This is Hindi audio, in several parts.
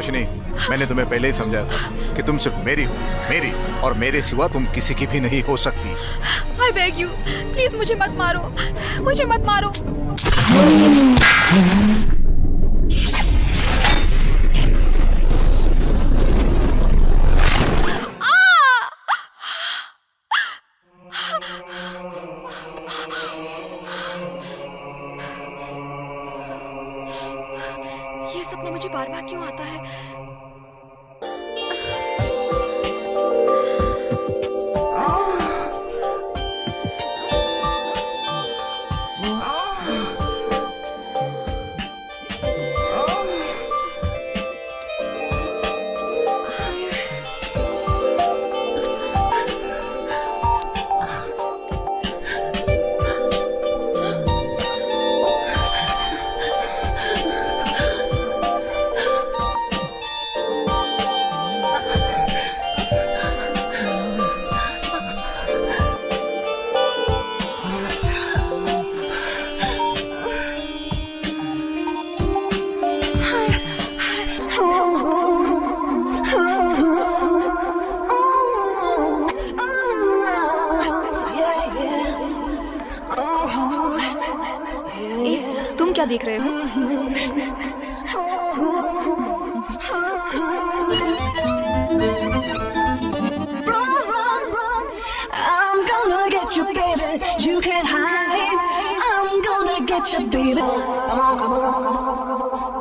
रोशनी, मैंने तुम्हें पहले ही समझाया था कि तुम सिर्फ मेरी हो, मेरी, और मेरे सिवा तुम किसी की भी नहीं हो सकती। I beg you, प्लीज मुझे मत मारो, मुझे मत मारो। ये सपना मुझे बार बार क्यों आता है? तुम क्या देख रहे हो? I'm gonna get you, baby. You can't hide. I'm gonna get you, baby. Come on, come on,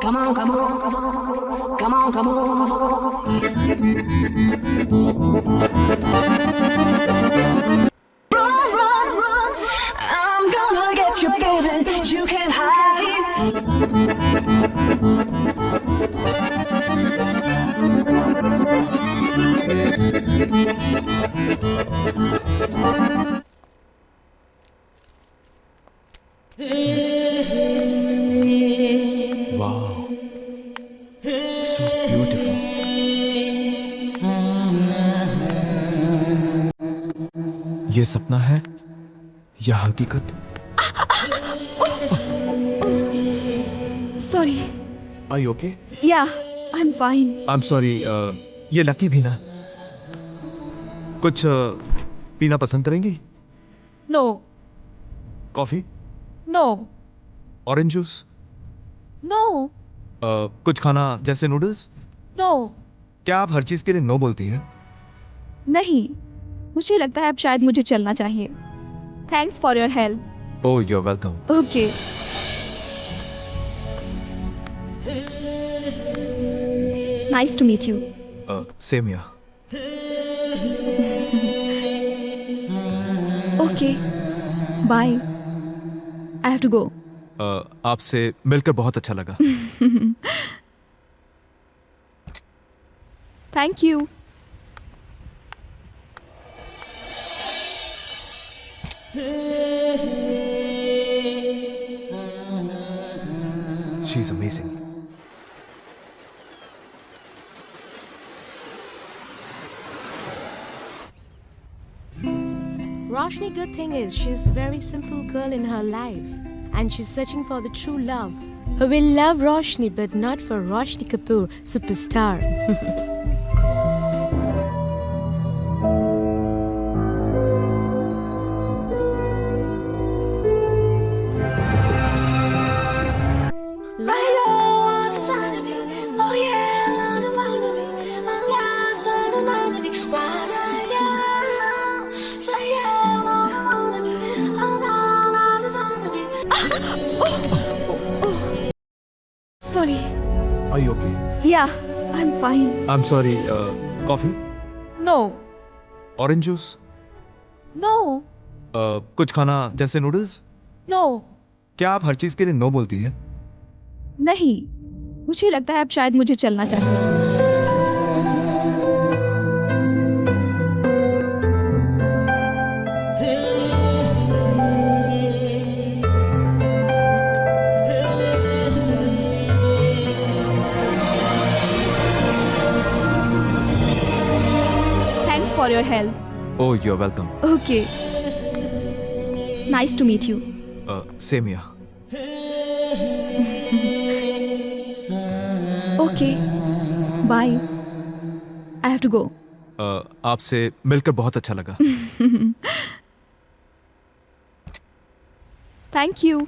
come on, come on, come on, come on. Run, run, run. I'm gonna get you, baby. You can't hide. Wow, so beautiful. ये सपना है या हकीकत? Sorry. Are you okay? Yeah, I'm fine. I'm sorry. ये लकी भी ना कुछ पीना पसंद करेंगी? No, coffee, no, orange juice, no, कुछ खाना जैसे नूडल्स? no. क्या आप हर चीज के लिए नो बोलती हैं? नहीं, मुझे लगता है अब शायद मुझे चलना चाहिए। Thanks for your help. Oh, you're welcome. Okay. Nice to meet you. Same here. Okay. Bye. I have to go. आपसे मिलकर बहुत अच्छा लगा। Thank you. She's amazing. Roshni, good thing is she's a very simple girl in her life and she's searching for the true love. Who will love Roshni but not for Roshni Kapoor, superstar. Sorry. Are you okay? Yeah, I'm fine. I'm sorry. Coffee, No, orange juice, no, कुछ खाना जैसे नूडल्स? no. क्या आप हर चीज के लिए नो बोलती हैं? नहीं, मुझे लगता है अब शायद मुझे चलना चाहिए। Thanks for your help. Oh, you're welcome. Okay. Nice to meet you. Same here. Okay. Bye, I have to go. आपसे मिलकर बहुत अच्छा लगा। Thank you.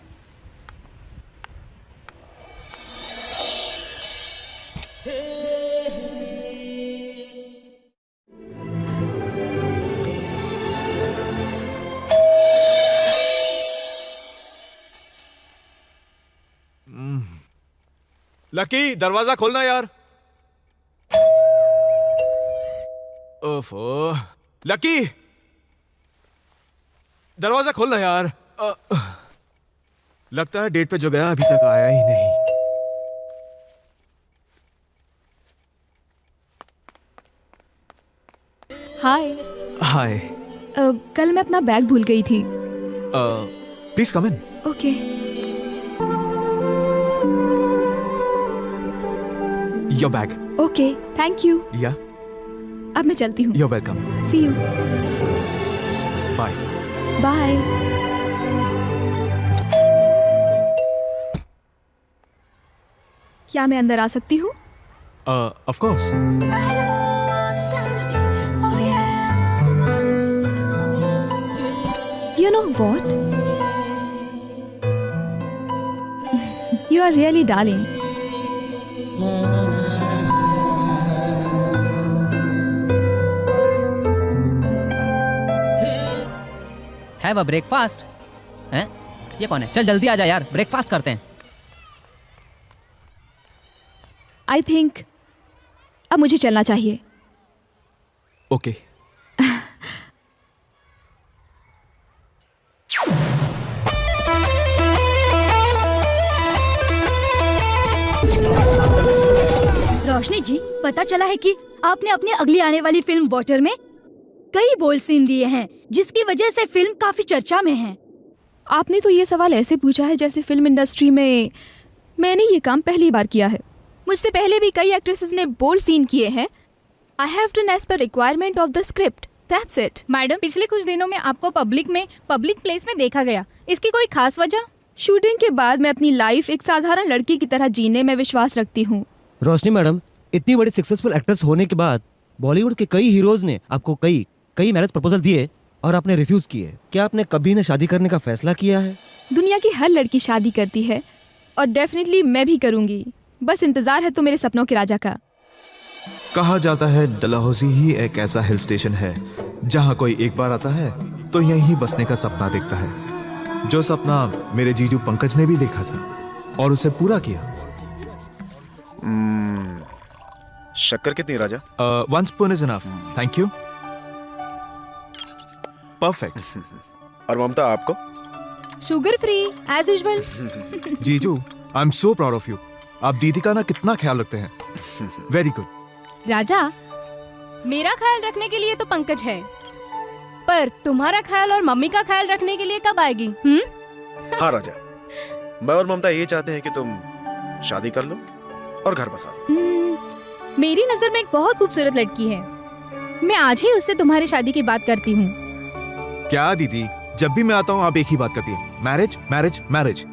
लकी, दरवाजा खोलना यार। ओफो, लकी, दरवाजा खोलना यार। लगता है डेट पे जो गया अभी तक आया ही नहीं। हाय। हाय। कल मैं अपना बैग भूल गई थी। Please come in. Okay. Your bag. Okay, thank you. Yeah, अब मैं चलती हूँ। You're welcome. See you. Bye. Bye. क्या मैं अंदर आ सकती हूँ? Of course. You know what? You are really darling. Have a breakfast. हैं? ये कौन है? चल जल्दी आ जा यार, ब्रेकफास्ट करते हैं। I think अब मुझे चलना चाहिए। ओके। रोशनी जी, पता चला है कि आपने अपनी अगली आने वाली फिल्म वॉटर में कई बोल्ड सीन दिए हैं, जिसकी वजह से फिल्म काफी चर्चा में है। आपने तो ये सवाल ऐसे पूछा है जैसे फिल्म इंडस्ट्री में मैंने ये काम पहली बार किया है। मुझसे पहले भी कई एक्ट्रेसेस ने बोल्ड सीन किए हैं। I have done as per requirement of the script, that's it. Madam, पिछले कुछ दिनों में आपको पब्लिक प्लेस में देखा गया, इसकी कोई खास वजह? शूटिंग के बाद मैं अपनी लाइफ एक साधारण लड़की की तरह जीने में विश्वास रखती हूँ। रोशनी मैडम, इतनी बड़ी सक्सेसफुल एक्ट्रेस होने के बाद बॉलीवुड के कई हीरोज ने आपको कई मैरिज प्रपोजल दिए और आपने रिफ्यूज किए। क्या आपने कभी न शादी करने का फैसला किया है? दुनिया की हर लड़की शादी करती है और डेफिनेटली मैं भी करूंगी। बस इंतजार है तो मेरे सपनों के राजा का। कहा जाता है डलहौजी ही एक ऐसा हिल स्टेशन है जहाँ कोई एक बार आता है तो यहीं बसने का सपना देखता है। जो सपना मेरे जीजू पंकज ने भी देखा था और उसे पूरा किया। शक्कर कितनी Raja? 1 spoon is enough, thank you. Perfect. और ममता, आपको? Sugar free as usual. जीजू, I am so proud of you. आप दीदी का ना कितना ख्याल रखते हैं। Very good. राजा, मेरा ख्याल रखने के लिए तो पंकज है, पर तुम्हारा ख्याल और मम्मी का ख्याल रखने के लिए कब आएगी? हाँ राजा, मैं और ममता ये चाहते हैं कि तुम शादी कर लो और घर बसा लो। मेरी नजर में एक बहुत खूबसूरत लड़की है, मैं आज ही उससे तुम्हारी शादी की बात करती हूँ। क्या दीदी, जब भी मैं आता हूँ आप एक ही बात करती है, मैरिज मैरिज मैरिज।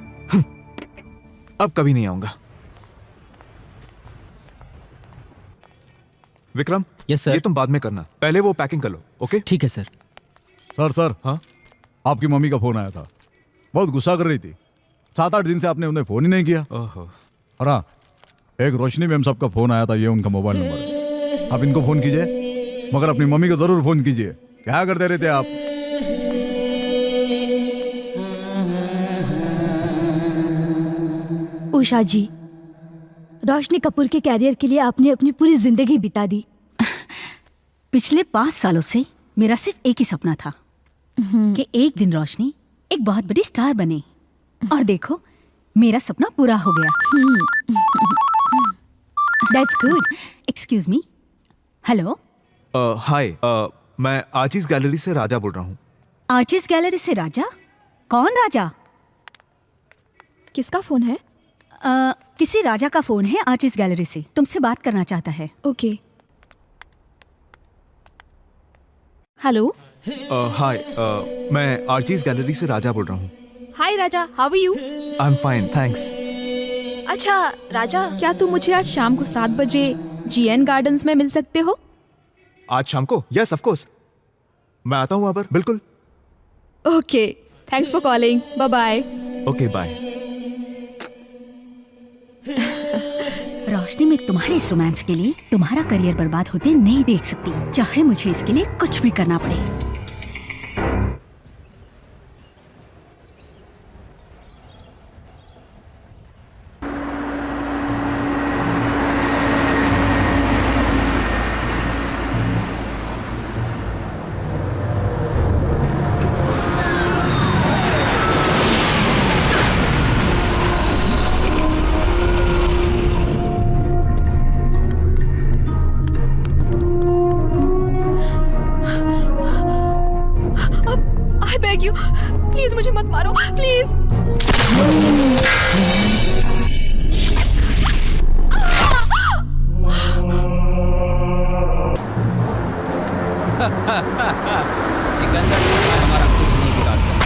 अब कभी नहीं आऊंगा। Vikram, yes sir. ये तुम बाद में करना, पहले वो पैकिंग कर लो। ओके ठीक है सर। सर हाँ, आपकी मम्मी का फोन आया था, बहुत गुस्सा कर रही थी। 7-8 दिन से आपने उन्हें फोन ही नहीं किया। ओहो। और हाँ, एक रोशनी मैम साहब का फोन आया था, ये उनका मोबाइल नंबर है। आप इनको फोन कीजिए, मगर अपनी मम्मी को जरूर फोन कीजिए। क्या करते रहते आप? उषा जी, रोशनी कपूर के कैरियर के लिए आपने अपनी पूरी जिंदगी बिता दी। पिछले 5 सालों से मेरा सिर्फ एक ही सपना था कि एक दिन रोशनी एक बहुत बड़ी स्टार बने, और देखो मेरा सपना पूरा हो गया। That's good. Excuse me. Hello. Hi, मैं आर्चिस गैलरी से राजा बोल रहा हूँ। आर्चिस गैलरी से राजा? कौन राजा? किसका फोन है? किसी राजा का फोन है आर्चिस गैलरी से, तुमसे बात करना चाहता है। ओके। हेलो। हाय, मैं आर्चिस गैलरी से राजा बोल रहा हूँ। Hi Raja, how are you? I am fine, thanks. अच्छा राजा, क्या तुम मुझे आज शाम को 7 बजे GN गार्डन्स में मिल सकते हो? आज शाम को? यस ऑफ कोर्स, मैं आता हूँ वहां पर, बिल्कुल। Okay, thanks for calling, bye bye. Okay bye. Roshni, मैं तुम्हारे इस रोमांस के लिए तुम्हारा करियर बर्बाद होते नहीं देख सकती, चाहे मुझे इसके लिए कुछ भी करना पड़े। प्लीज मुझे मत मारो, प्लीज। सिकंदर हमारा कुछ नहीं बिगाड़ सकता।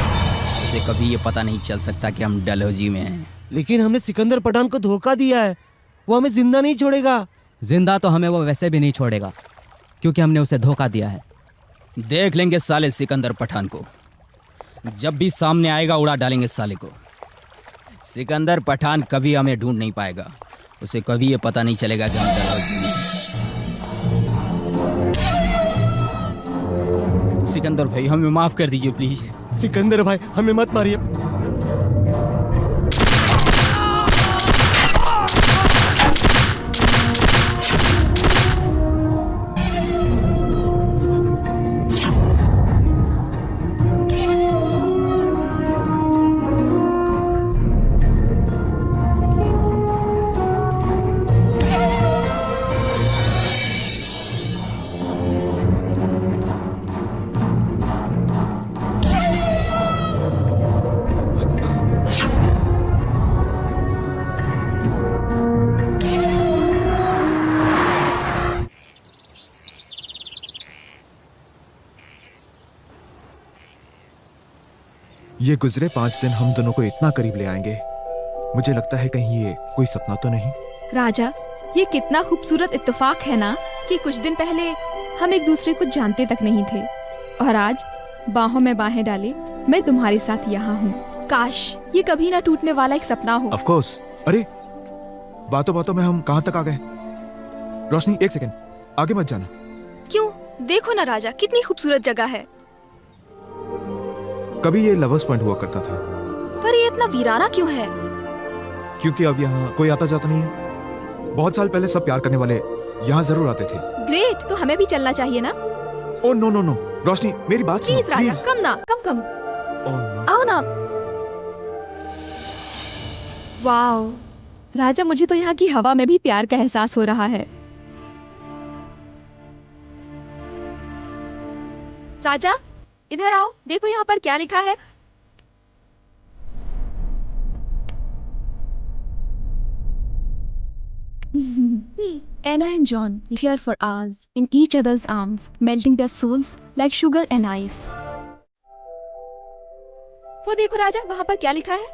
उसे कभी ये पता नहीं चल सकता कि हम डलहौजी में हैं। लेकिन हमने सिकंदर पठान को धोखा दिया है, वो हमें जिंदा नहीं छोड़ेगा। जिंदा तो हमें वो वैसे भी नहीं छोड़ेगा, क्योंकि हमने उसे धोखा दिया है। देख लेंगे साले सिकंदर पठान को, जब भी सामने आएगा उड़ा डालेंगे साले को। सिकंदर पठान कभी हमें ढूंढ नहीं पाएगा, उसे कभी ये पता नहीं चलेगा कि हम डलहौजी में हैं। सिकंदर भाई हमें माफ कर दीजिए प्लीज। सिकंदर भाई हमें मत मारिए। ये गुजरे 5 दिन हम दोनों को इतना करीब ले आएंगे, मुझे लगता है कहीं ये कोई सपना तो नहीं। राजा, ये कितना खूबसूरत इत्तेफाक है ना कि कुछ दिन पहले हम एक दूसरे को जानते तक नहीं थे और आज बाहों में बाहें डाले मैं तुम्हारे साथ यहाँ हूँ। काश ये कभी ना टूटने वाला एक सपना हो। Of course. अरे बातों बातों में हम कहाँ तक आ गए? रोशनी एक सेकंड, आगे मत जाना। क्यों? देखो ना राजा, कितनी खूबसूरत जगह है। कभी ये लवर्स पॉइंट हुआ करता था, पर ये इतना वीराना क्यों है? क्योंकि अब यहाँ कोई आता जाता नहीं है। बहुत साल पहले सब प्यार करने वाले यहाँ जरूर आते थे। ग्रेट, तो हमें भी चलना चाहिए ना? ओ नो नो नो, रोशनी मेरी बात सुनो प्लीज राजा, कम ना, कम। आओ ना। वाओ राजा, मुझे तो यहाँ की हवा में भी प्यार का एहसास हो रहा है। राजा इधर आओ, देखो यहाँ पर क्या लिखा है। Anna and John here for hours in each other's arms, melting their souls like sugar and ice. वो देखो राजा, वहाँ पर क्या लिखा है?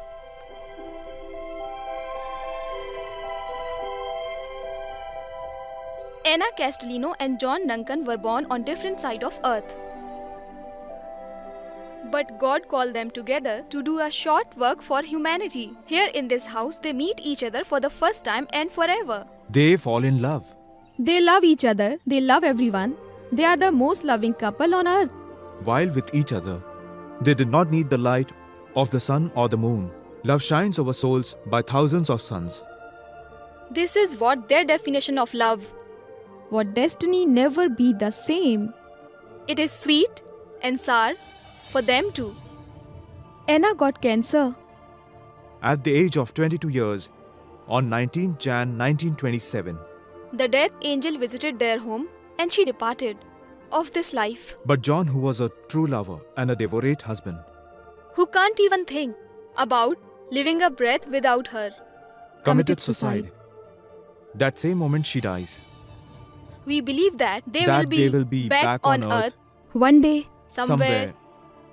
Anna Castellino and John Duncan were born on different sides of Earth. But God called them together to do a short work for humanity. Here in this house, they meet each other for the first time and forever. They fall in love. They love each other. They love everyone. They are the most loving couple on earth. While with each other, they did not need the light of the sun or the moon. Love shines over souls by thousands of suns. This is what their definition of love. What destiny never be the same. It is sweet and sour for them too. Anna got cancer. At the age of 22 years, on 19 Jan 1927. The death angel visited their home and she departed of this life. But John, who was a true lover and a devout husband, who can't even think about living a breath without her, committed suicide. That same moment she dies. We believe that they will be back on earth one day, somewhere.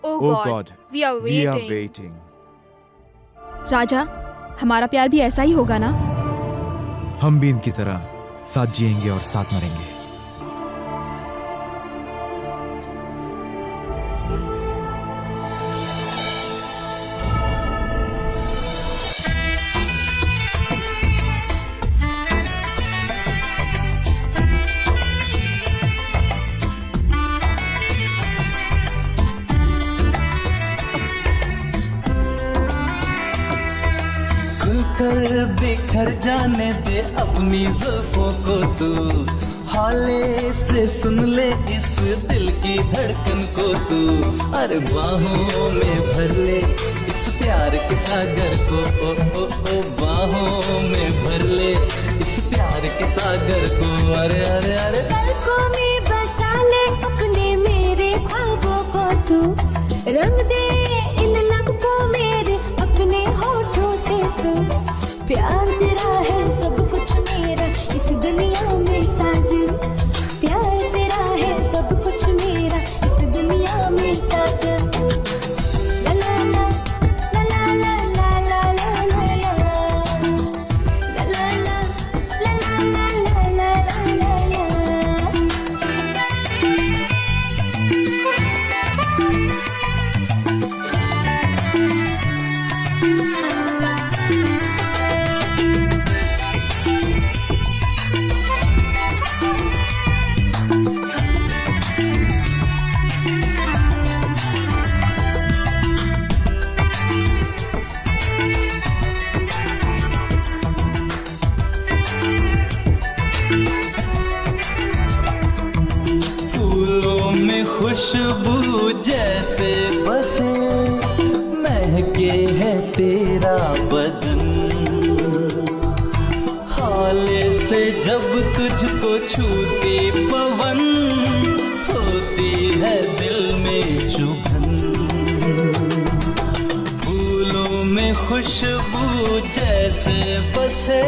Oh God, we are waiting. राजा, हमारा प्यार भी ऐसा ही होगा ना? हम भी इनकी तरह साथ जिएंगे और साथ मरेंगे। कर बिखर जाने दे अपनी जुल्फों को तू, हाले से सुन ले इस दिल की धड़कन को तू। अरे बाहों में भर ले इस प्यार के सागर को, ओ बाहों में भर ले इस प्यार के सागर को। अरे अरे अरे पलकों में बसा ले अपने मेरे ख्वाबों को तू, रंग दे इन लम्हों मेरे अपने होठों से तू। प्यार तेरा है सब कुछ मेरा इस दुनिया में साजन, प्यार तेरा है सब कुछ मेरा इस दुनिया में साजन। ला ला ला ला ला ला ला ला ला ला ला ला ला ला ला ला। फूलों में खुशबू जैसे बसे, महके है तेरा बदन। हाले से जब तुझको छूती पवन, होती है दिल में चुभन। फूलों में खुशबू जैसे बसे,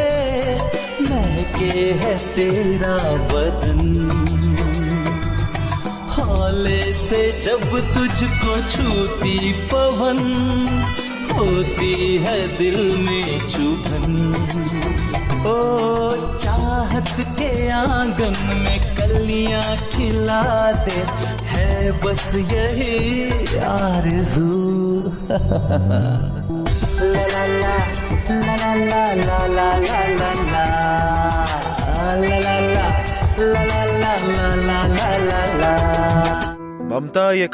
महके है तेरा बदन। हाले से जब तुझको छूती पवन, होती है दिल में चुभन। ओ चाहत के आंगन में कलियां खिला दे, है बस यही आरज़ू। ला ला ला ला ला ला ला ला ला ला ला ला ला ला ला ला ला ला ला। ममता ये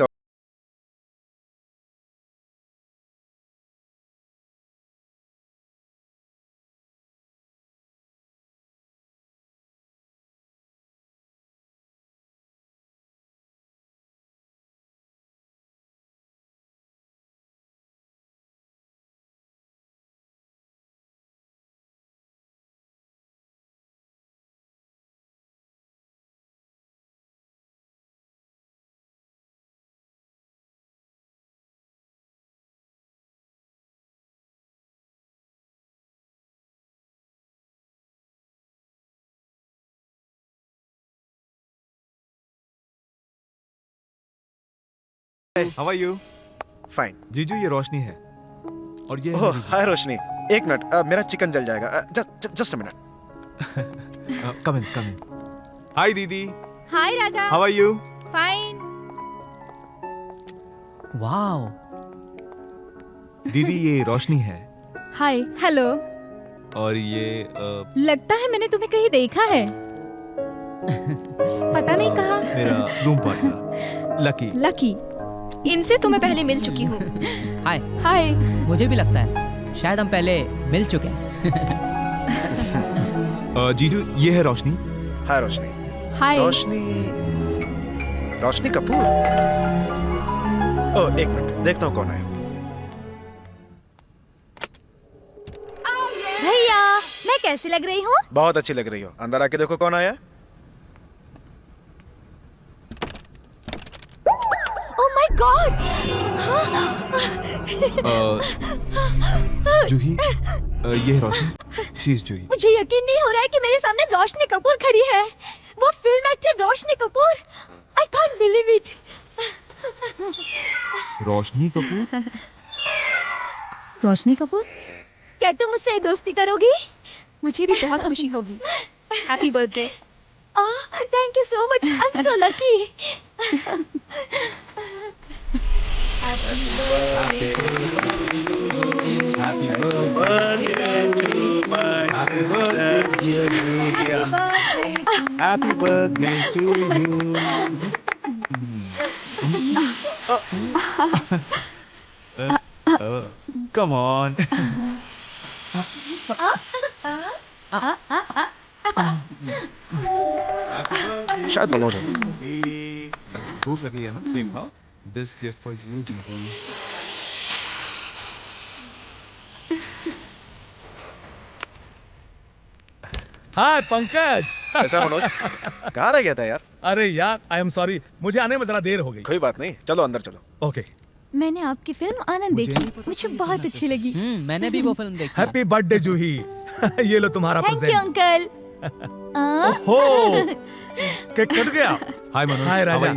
How are you? फाइन। जीजू ये रोशनी है और ये ओह हाय रोशनी, एक मिनट, मेरा चिकन जल जाएगा। Just a minute. कम इन। हाय दीदी। हाय राजा। How are you? Fine. Wow. दीदी ये रोशनी है हाय। हेलो। और ये लगता है मैंने तुम्हें कहीं देखा है। पता नहीं कहाँ। मेरा रूम पार्टनर लकी। लकी, इनसे तो मैं पहले मिल चुकी हूँ। हाय। हाय। मुझे भी लगता है शायद हम पहले मिल चुके हैं। जीजू ये है रोशनी। हाय रोशनी। हाय। रोशनी कपूर। ओह एक मिनट, देखता हूँ कौन है। भैया, मैं कैसी लग रही हूँ? बहुत अच्छी लग रही हो। अंदर आके देखो कौन आया। ओह माय गॉड! जूही ये है रोशनी। शी इज जूही। मुझे यकीन नहीं हो रहा है कि मेरे सामने रोशनी कपूर खड़ी है। वो film actor Roshni Kapoor. I can't believe it. Roshni Kapoor? Roshni Kapoor, क्या तुम मुझसे दोस्ती करोगी? मुझे भी बहुत खुशी होगी। Happy birthday. Thank you so much. I'm so lucky. Happy birthday to you. Come on. शायद मनोज है। भूख लगी है ना? This gift for you. हाय पंकज। कैसा मनोज? कहाँ रह गया था यार? अरे यार आई एम सॉरी, मुझे आने में जरा देर हो गई। कोई बात नहीं, चलो अंदर चलो। ओके। मैंने आपकी फिल्म आनंद देखी, मुझे बहुत अच्छी लगी। मैंने भी वो फिल्म देखी। Happy birthday Juhi. ये लो तुम्हारा थैंक यू प्रेजेंट। अंकल। ओहो, केक कट गया। हाय मनोज। हाय राजा।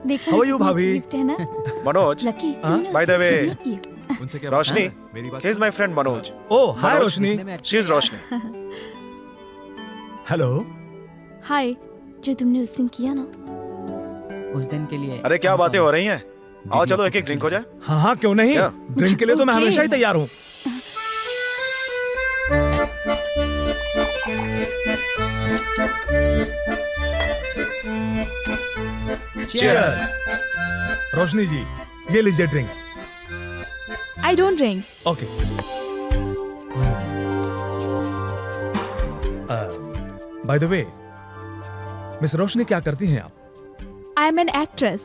देखा हाउ आर यू भाभी? गिफ्ट है ना? Manoj, lucky. By the way, उनसे क्या रोशनी, मेरी बात he is my friend Manoj. Oh hi Roshni. She is Roshni. Hello. Hi. जो तुमने उस दिन किया ना, उस दिन के लिए। अरे क्या बातें हो रही हैं? आओ चलो एक एक ड्रिंक हो जाए। हाँ हाँ क्यों नहीं, ड्रिंक के लिए तो मैं Okay. हमेशा ही तैयार हूँ। Cheers. रोशनी जी, ये लीजिए drink. I don't drink. Okay. By the way, miss Roshni क्या करती हैं आप? I am an actress.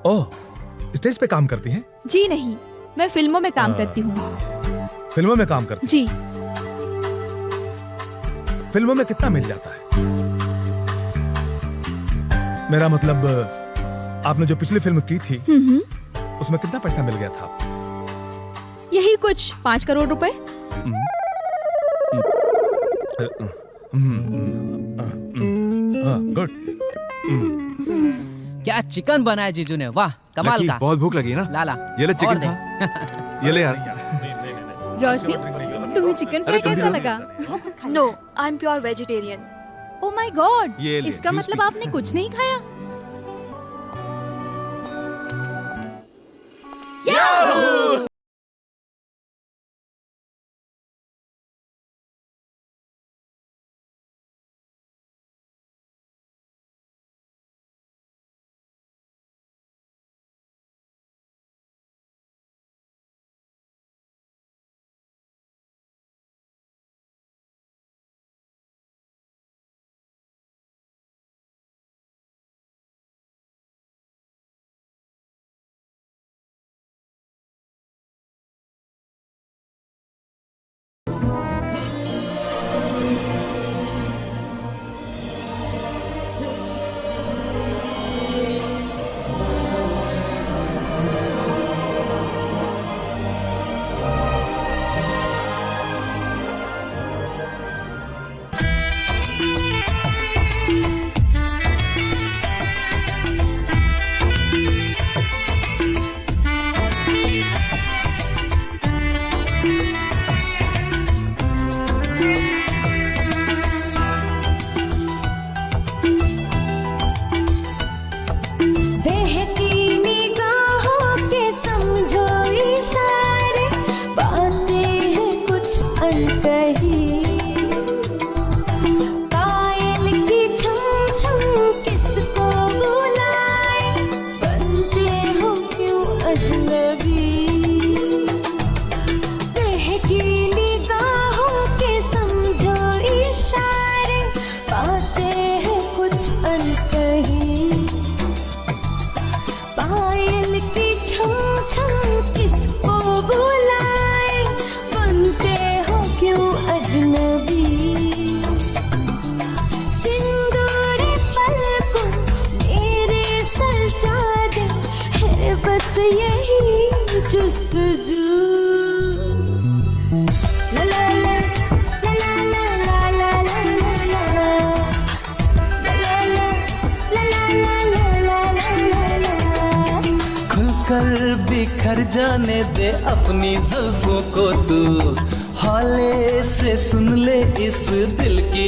Oh, stage पे काम करती हैं? जी नहीं, मैं फिल्मों में काम करती हूँ। फिल्मों में काम करती जी। फिल्मों में कितना मिल जाता है? मेरा मतलब, आपने जो पिछली फिल्म की थी उसमें कितना पैसा मिल गया था? यही कुछ 5 करोड़ रुपए। गुड। क्या चिकन बनाया जीजू ने, वाह कमाल का। बहुत भूख लगी ना? लाला ये ले और चिकन दे। था। ये ले यार। रोशनी, तुम्हें चिकन फ्राई तुम भी कैसा लो। लगा? No, I am pure vegetarian. Oh my god, ये ले, इसका जूस मतलब पी। आपने कुछ नहीं खाया? बिखर जाने दे अपनी जुल्फों को तू, हौले से सुन ले इस दिल की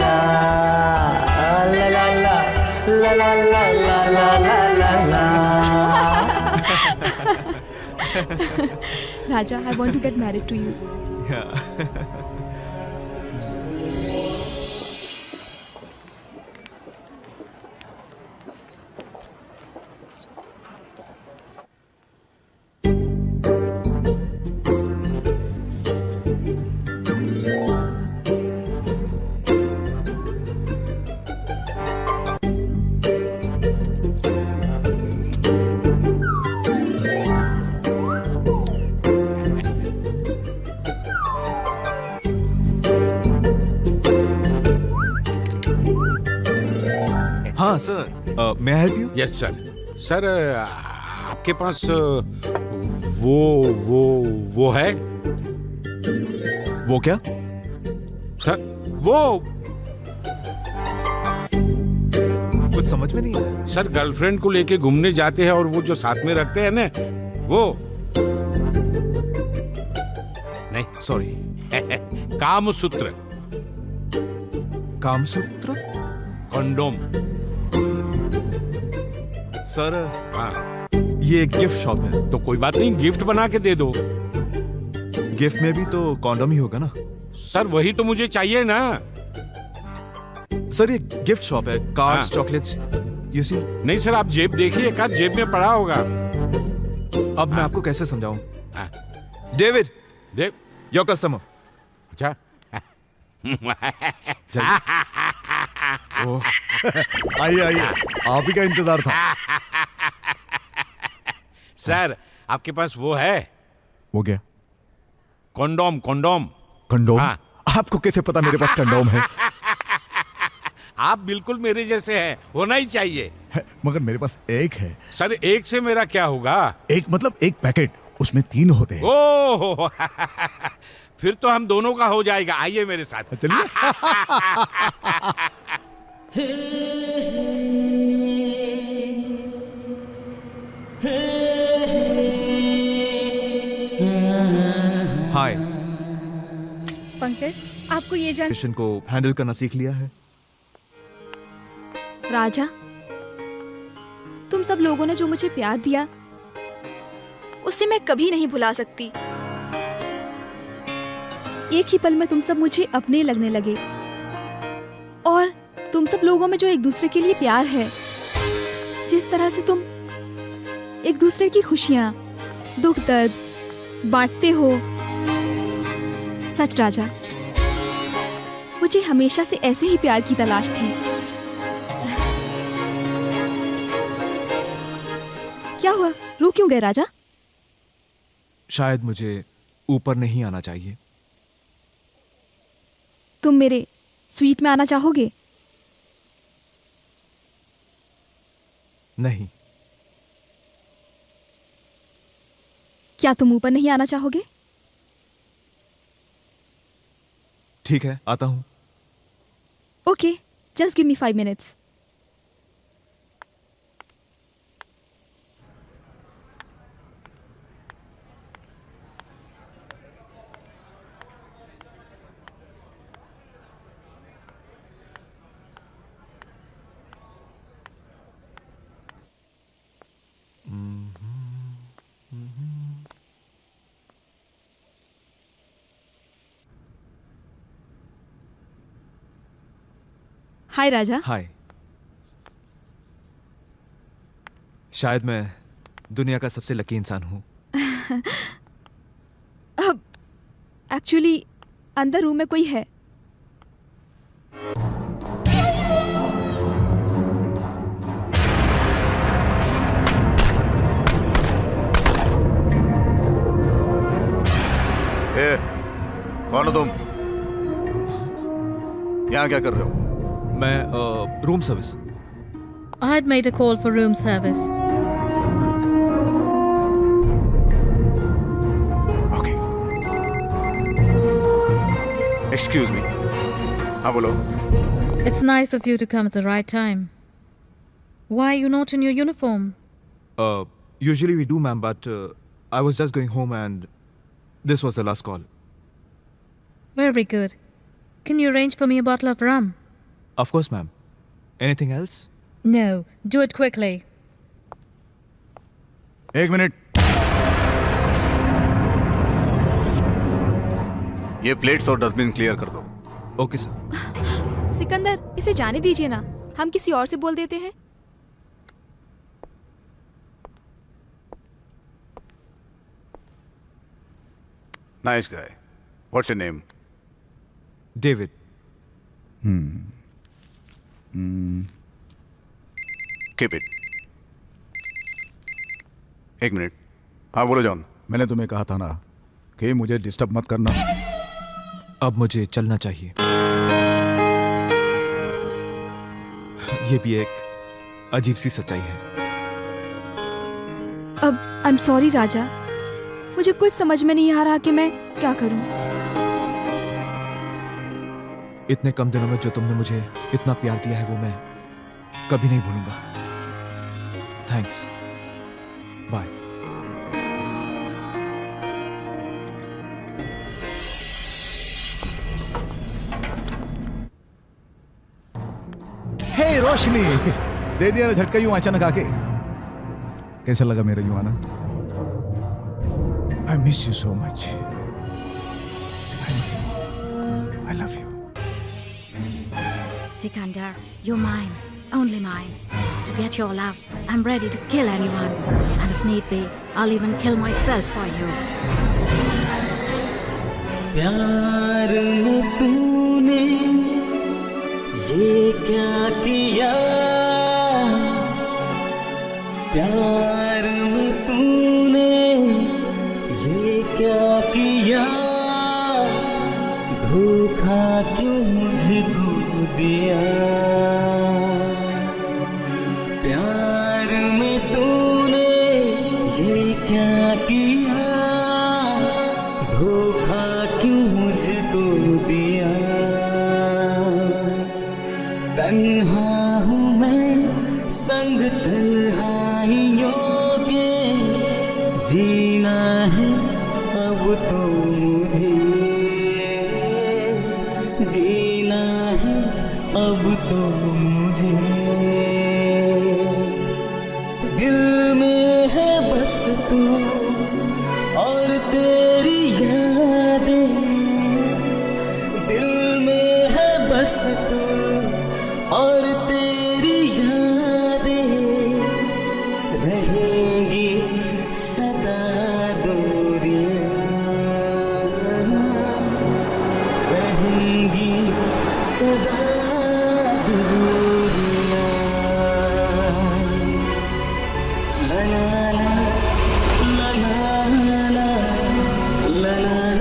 ला ला ला ला ला ला ला ला ला ला ला। Raja, I want to get married to you. हाँ सर, मैं help you? Yes sir. Sir आपके पास वो है? वो क्या सर? वो कुछ समझ में नहीं आया। सर गर्लफ्रेंड को लेके घूमने जाते हैं और वो जो साथ में रखते हैं ना, वो नहीं, sorry. Kamasutra. Kamasutra? Condom. Sir हाँ, ये एक गिफ्ट शॉप है। तो कोई बात नहीं, गिफ्ट बना के दे दो। गिफ्ट में भी तो कॉन्डोम ही होगा ना? सर वही तो मुझे चाहिए ना। सर ये गिफ्ट शॉप है, कार्ड्स, हाँ। Chocolates, you see. नहीं सर, आप जेब देखिए, एक आध जेब में पड़ा होगा। अब मैं आपको कैसे समझाऊं? हाँ। David, Dev your customer. अच्छा। आइए आइए, आप ही का इंतजार था। सर आपके पास वो है? वो क्या? कंडोम। कंडोम। कंडोम? हाँ। आपको कैसे पता मेरे पास कंडोम है? आप बिल्कुल मेरे जैसे हैं, होना ही चाहिए। मगर मेरे पास एक है। सर एक से मेरा क्या होगा? एक मतलब एक पैकेट, उसमें 3 होते हैं। ओह फिर तो हम दोनों का हो जाएगा। आइए मेरे साथ। चलिए। हाय। पंकज, आपको ये जान मिशन को हैंडल करना सीख लिया है? राजा, तुम सब लोगों ने जो मुझे प्यार दिया उसे मैं कभी नहीं भुला सकती। एक ही पल में तुम सब मुझे अपने लगने लगे, और तुम सब लोगों में जो एक दूसरे के लिए प्यार है, जिस तरह से तुम एक दूसरे की खुशियां, दुख दर्द बांटते हो, सच राजा, मुझे हमेशा से ऐसे ही प्यार की तलाश थी। क्या हुआ, रो क्यों गए राजा? शायद मुझे ऊपर नहीं आना चाहिए। तुम मेरे स्वीट में आना चाहोगे? नहीं। क्या तुम ऊपर नहीं आना चाहोगे? ठीक है, आता हूं। Okay, just give me 5 minutes. हाय राजा। हाय। शायद मैं दुनिया का सबसे लकी इंसान हूं। अब एक्चुअली अंदर रूम में कोई है, कौन हो तुम? यहाँ क्या कर रहे हो? मैं room service. I had made a call for room service. Okay. Excuse me. हाँ बोलो। It's nice of you to come at the right time. Why are you not in your uniform? Usually we do, ma'am, but I was just going home and this was the last call. Very good. Can you arrange for me a bottle of rum? Of course, ma'am. Anything else? No. Do it quickly. एक मिनट। ये प्लेट्स और डस्टबिन क्लियर कर दो। Okay sir. सिकंदर, इसे जाने दीजिए ना, हम किसी और से बोल देते हैं। Nice guy. What's your name? David. Keep it. एक मिनट। हाँ बोलो जॉन। मैंने तुम्हें कहा था ना कि मुझे डिस्टर्ब मत करना। अब मुझे चलना चाहिए। ये भी एक अजीब सी सच्चाई है। अब आई एम सॉरी राजा, मुझे कुछ समझ में नहीं आ रहा कि मैं क्या करूं। इतने कम दिनों में जो तुमने मुझे इतना प्यार दिया है वो मैं कभी नहीं भूलूंगा। थैंक्स। बाय। हे रोशनी, दे दिया ना झटका यूं अचानक आके। कैसा लगा मेरा यूं आना? I miss you so much. I love you. Sikandar, you're mine, only mine. To get your love, I'm ready to kill anyone. And if need be, I'll even kill myself for you. प्यार में तूने ये क्या किया? प्यार में तूने ये क्या किया? धोखा क्यों मुझको दिया? प्यार में तूने ये क्या किया? धोखा क्यों मुझको दिया? तन्हा हूँ मैं संग तन्हाइयों के, जीना है अब तो मुझे, जीना है अब तो मुझे। दिल में है बस तू और तेरी यादें, दिल में है बस तू और तेरी यादें, रहेंगी सदा दूरियां, रहेंगी सदा दूरियां। ला ला ला ला ला ला ला ला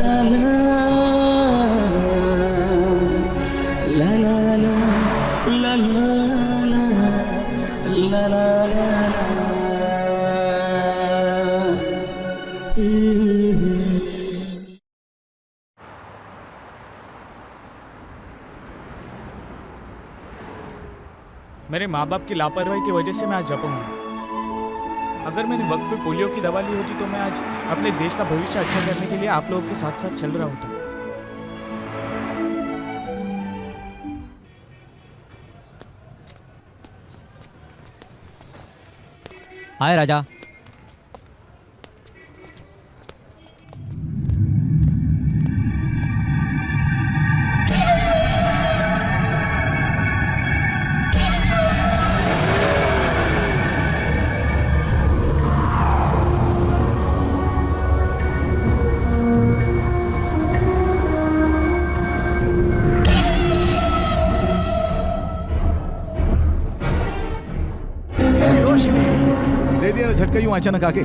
ला ला ला La la la la la la मेरे माँ बाप की लापरवाही की वजह से मैं आज जपूंगा। अगर मैंने वक्त पे पोलियो की दवा ली होती तो मैं आज अपने देश का भविष्य अच्छा करने के लिए आप लोगों के साथ साथ चल रहा होता। हाय राजा। दे दिया झटका यूं अचानक आके।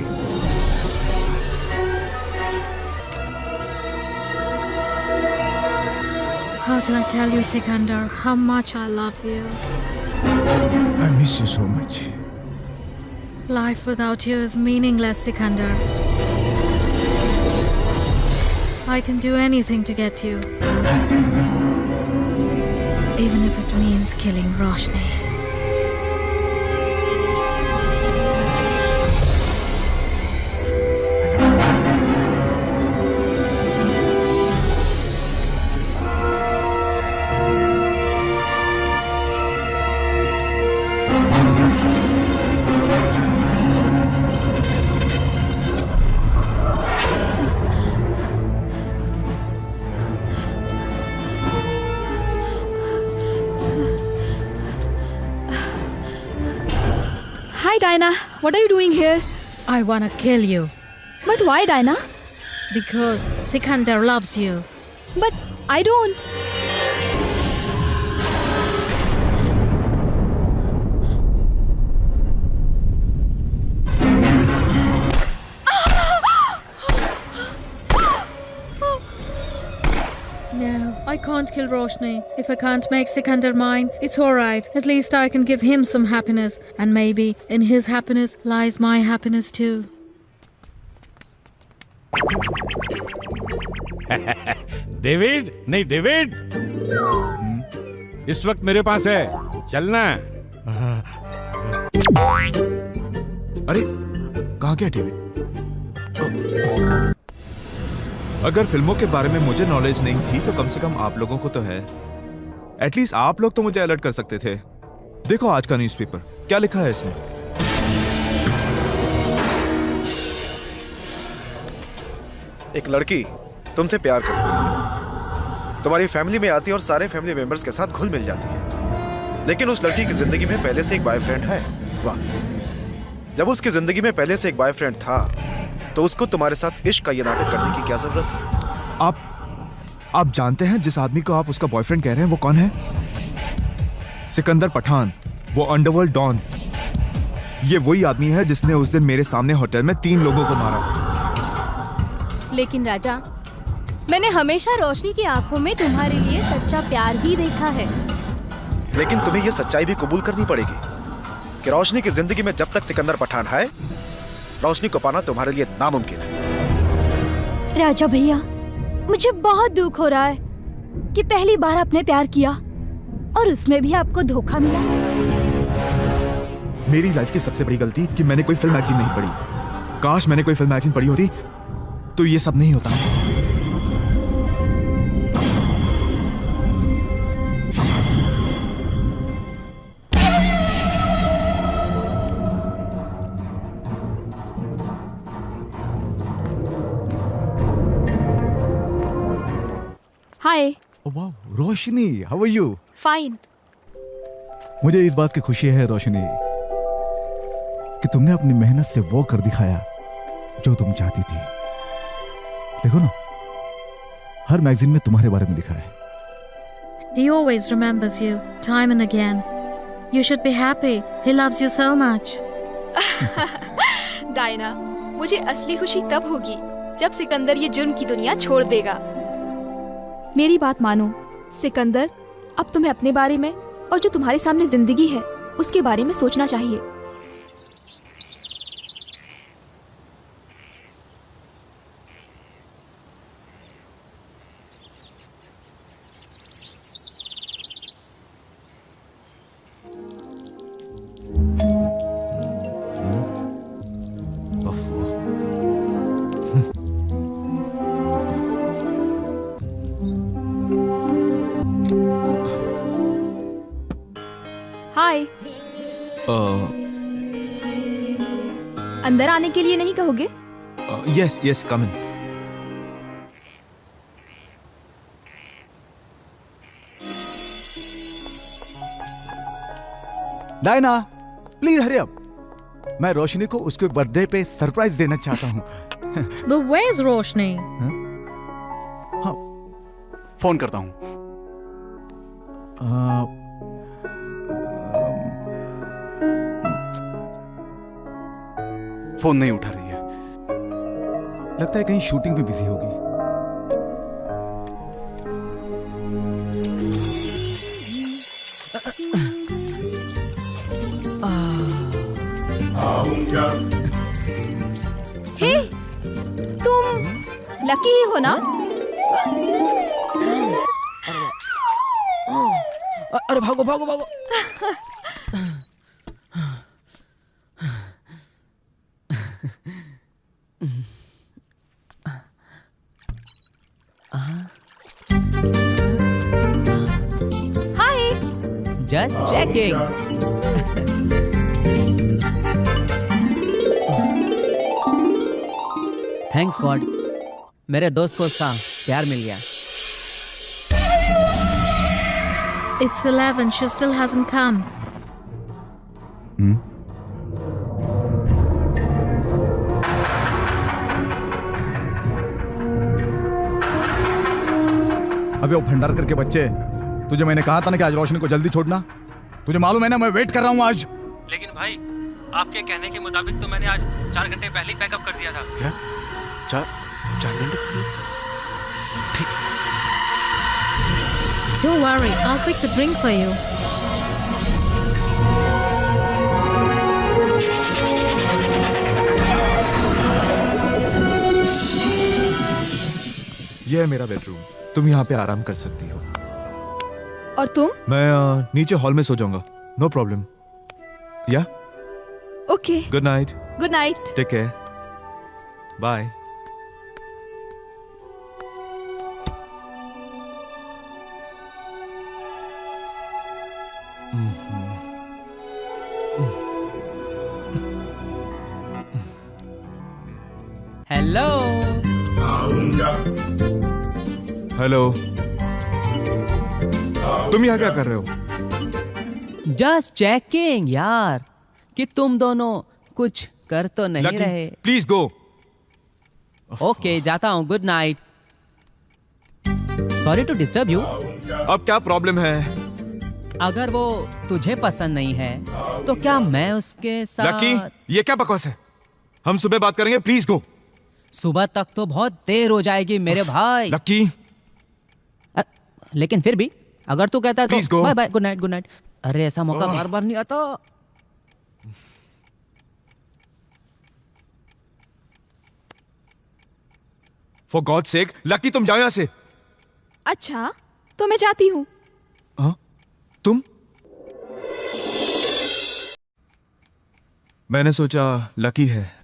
How do I tell you, Sikandar, how much I love you? I miss you so much. Life without you is meaningless, Sikandar. I can do anything to get you. Even if it means killing Roshni. Hi, Dinah. What are you doing here? I wanna kill you. But why, Dinah? Because Sikandar loves you. But I don't. No, I can't kill Roshni. If I can't make Sikandar mine, it's alright. At least I can give him some happiness. And maybe in his happiness lies my happiness too. David नहीं डेविड इस वक्त मेरे पास है चलना। अरे कहाँ गया डेविड? अगर फिल्मों के बारे में मुझे नॉलेज नहीं थी तो कम से कम आप लोगों को तो है। एटलीस्ट आप लोग तो मुझे अलर्ट कर सकते थे। देखो आज का न्यूज़पेपर क्या लिखा है इसमें। एक लड़की तुमसे प्यार करती है, तुम्हारी फैमिली में आती है और सारे फैमिली मेंबर्स के साथ घुल मिल जाती है, लेकिन उस लड़की की जिंदगी में पहले से एक बॉयफ्रेंड है। वाह, जब उसकी जिंदगी में पहले से एक बॉयफ्रेंड था तो उसको तुम्हारे साथ इश्क का ये नाटक करने की क्या जरूरत है? आप जानते हैं जिस आदमी को आप उसका बॉयफ्रेंड कह रहे हैं वो कौन है? सिकंदर पठान, वो अंडरवर्ल्ड डॉन। ये वही आदमी है जिसने उस दिन मेरे सामने होटल में 3 लोगों को मारा। लेकिन राजा, मैंने हमेशा रोशनी की आंखों में तुम्हारे लिए सच्चा प्यार ही देखा है। लेकिन तुम्हें ये सच्चाई भी कबूल करनी पड़ेगी कि रोशनी की जिंदगी में जब तक सिकंदर पठान है, रोशनी को पाना तुम्हारे लिए नामुमकिन है। राजा भैया, मुझे बहुत दुख हो रहा है कि पहली बार आपने प्यार किया और उसमें भी आपको धोखा मिला। मेरी लाइफ की सबसे बड़ी गलती कि मैंने कोई फिल्म मैगजीन नहीं पढ़ी। काश मैंने कोई फिल्म मैगजीन पढ़ी होती तो ये सब नहीं होता। हाय। वाह, रोशनी, हाउ आर यू? फाइन। मुझे इस बात की खुशी है रोशनी कि तुमने अपनी मेहनत से वो कर दिखाया जो तुम चाहती थी। देखो ना, हर मैगजीन में तुम्हारे बारे में लिखा है। He always remembers you, time and again. You should be happy. He loves you so much. Diana, मुझे असली खुशी तब होगी जब सिकंदर ये जुर्म की दुनिया छोड़ देगा। मेरी बात मानो सिकंदर, अब तुम्हें अपने बारे में और जो तुम्हारे सामने जिंदगी है उसके बारे में सोचना चाहिए। हाय। अंदर आने के लिए नहीं कहोगे? Yes yes, come in. Diana, please hurry up. मैं रोशनी को उसके बर्थडे पे सरप्राइज देना चाहता हूँ। But where's Roshni? हाँ, फोन करता हूँ। फोन नहीं उठा रही है, लगता है कहीं शूटिंग में बिजी होगी। हे, तुम लकी ही हो ना? अरे भागो भागो भागो। Hi. Just checking. Thanks god, मेरे दोस्त को उसका प्यार मिल गया। It's 11. She still hasn't come. अबे वो भंडारकर के बच्चे, तुझे मैंने कहा था ना कि आज रोशनी को जल्दी छोड़ना। तुझे मालूम है ना मैं वेट कर रहा हूँ आज। लेकिन भाई, आपके कहने के मुताबिक तो मैंने आज 4 घंटे पहले ही पैकअप कर दिया था। क्या? 4 घंटे? Don't worry, I'll fix a drink for you. यह है मेरा बेडरूम, तुम यहाँ पे आराम कर सकती हो। और तुम? मैं नीचे हॉल में सो जाऊंगा, no problem. Yeah? Okay. Good night. Good night. Take care. Bye. Hello. Hello, तुम यहाँ क्या कर रहे हो? जस्ट चेकिंग यार, कि तुम दोनों कुछ कर तो नहीं लकी, रहे। Please go. ओके, जाता हूँ। Good night. Sorry to disturb you. अब क्या प्रॉब्लम है? अगर वो तुझे पसंद नहीं है तो क्या मैं उसके साथ? लकी, ये क्या बकवास है? हम सुबह बात करेंगे, प्लीज गो। सुबह तक तो बहुत देर हो जाएगी मेरे भाई। लकी, लेकिन फिर भी अगर तू कहता है Please to go. Bye bye, good night. Good night. अरे ऐसा मौका बार बार नहीं आता। फॉर गॉड सेक, लकी तुम जाओ यहाँ से। अच्छा, तो मैं जाती हूँ। हाँ? तुम? मैंने सोचा लकी है।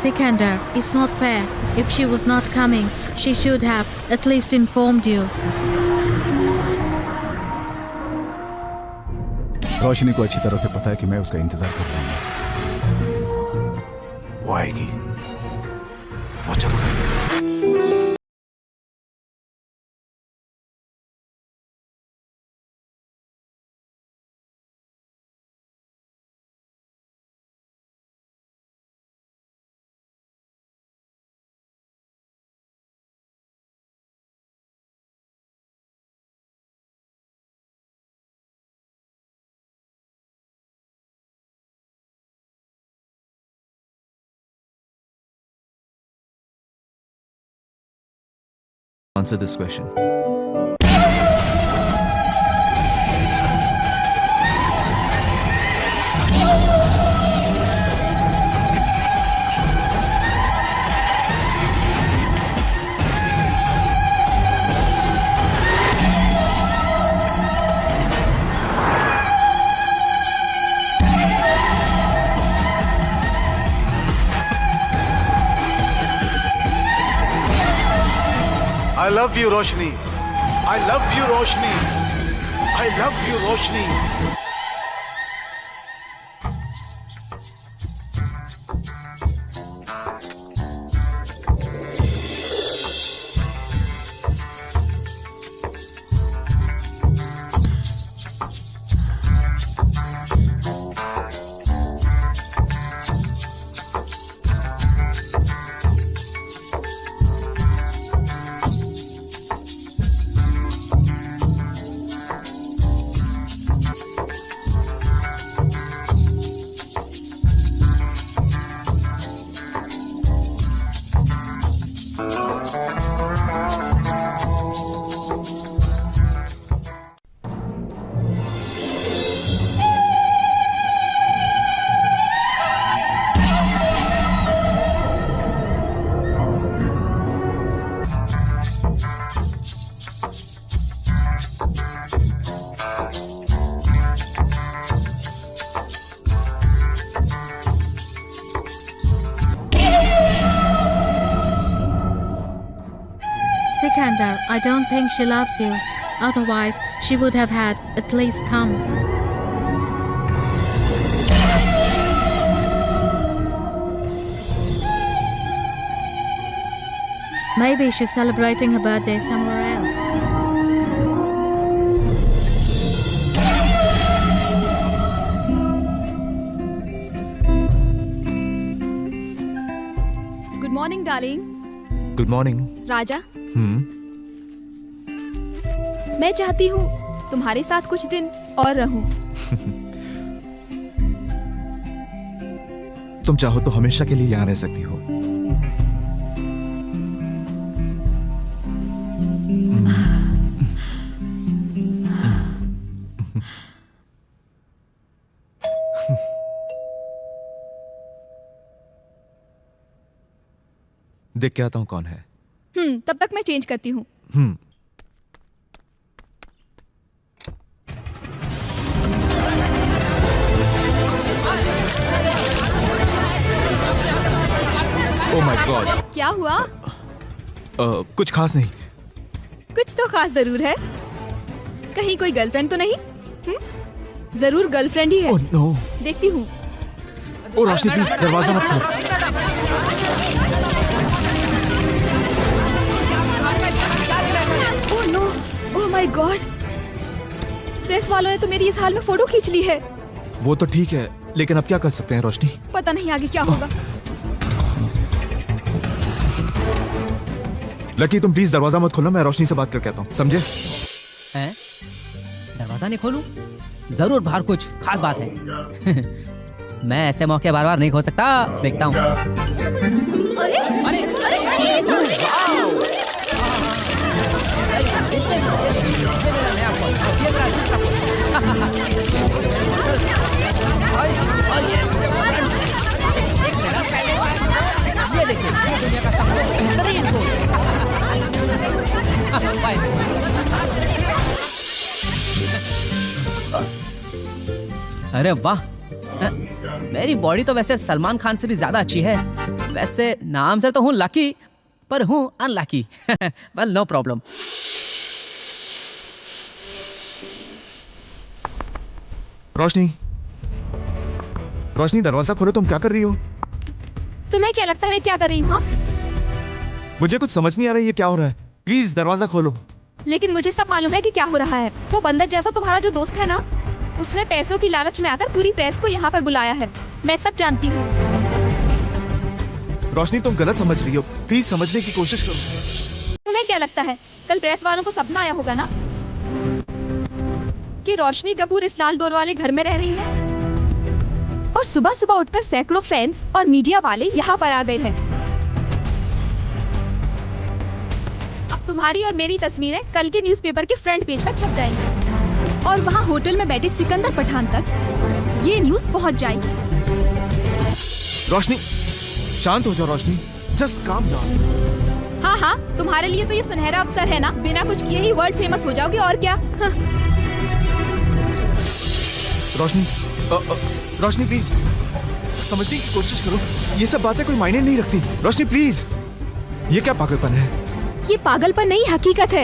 Sikandar, it's not fair. If she was not coming, she should have at least informed you. रोशनी को अच्छी तरह से पता है कि मैं उसका इंतजार कर रहा हूँ। वो आएगी, वो जरूर आएगी। Answer this question. I love you, Roshni. I love you, Roshni. I love you, Roshni. Sikandar, I don't think she loves you. Otherwise, she would have had at least come. Maybe she's celebrating her birthday somewhere else. Good morning darling. Good morning. Raja, मैं चाहती हूँ तुम्हारे साथ कुछ दिन और रहूं. तुम चाहो तो हमेशा के लिए यहाँ रह सकती हो. देख के आता हूँ कौन है. तब तक मैं चेंज करती हूँ. Oh my God. क्या हुआ? कुछ खास नहीं. कुछ तो खास जरूर है. कहीं कोई गर्लफ्रेंड तो नहीं? जरूर गर्लफ्रेंड ही है. Oh no. देखती हूँ. ओ रोशनी प्लीज दरवाजा मत खोल. Oh no, oh my god. Press वालों ने तो मेरी इस हाल में फोटो खींच ली है. वो तो ठीक है, लेकिन अब क्या कर सकते हैं रोशनी? पता नहीं आगे क्या होगा. लकी तुम प्लीज दरवाजा मत खोलो, मैं रोशनी से बात करके आता हूँ, समझे? हैं? दरवाजा नहीं खोलूं? जरूर बाहर कुछ खास बात है. मैं ऐसे मौके बार बार नहीं खो सकता. देखता हूँ. अरे अरे ये देखिए, ये दुनिया का सबसे बेहतरीन फूल. अरे वाह, मेरी बॉडी तो वैसे सलमान खान से भी ज्यादा अच्छी है. वैसे नाम से तो हूँ लकी, पर हूँ unlucky. Well no problem. Roshni, Roshni दरवाजा खोलो. तुम क्या कर रही हो? तुम्हें क्या लगता है मैं क्या कर रही हूँ? मुझे कुछ समझ नहीं आ रहा है ये क्या हो रहा है. प्लीज दरवाजा खोलो. लेकिन मुझे सब मालूम है कि क्या हो रहा है. वो बंदर जैसा तुम्हारा जो दोस्त है ना, उसने पैसों की लालच में आकर पूरी प्रेस को यहाँ पर बुलाया है. मैं सब जानती हूँ. रोशनी तुम गलत समझ रही हो. प्लीज समझने की कोशिश करो. तुम्हें क्या लगता है कल प्रेस वालों को सपना आया होगा ना कि रोशनी कपूर इस लाल डोर वाले घर में रह रही है, और सुबह सुबह उठकर सैकड़ों फैंस और मीडिया वाले यहाँ पर आ गए हैं. तुम्हारी और मेरी तस्वीरें कल के न्यूज़पेपर के फ्रंट पेज पर छप जाएंगी और वहाँ होटल में बैठे सिकंदर पठान तक ये न्यूज़ पहुँच जाएगी। रोशनी, शांत हो जाओ रोशनी, जस्ट काम डाउन। हाँ हाँ, तुम्हारे लिए तो ये सुनहरा अवसर है ना, बिना कुछ किए ही वर्ल्ड फेमस हो जाओगे और क्या। हाँ। रोशनी, रोशनी प्लीज समझने की कोशिश करो, ये सब बातें कोई मायने नहीं रखती। रोशनी प्लीज, ये क्या पागलपन है? ये पागलपन नहीं, हकीकत है।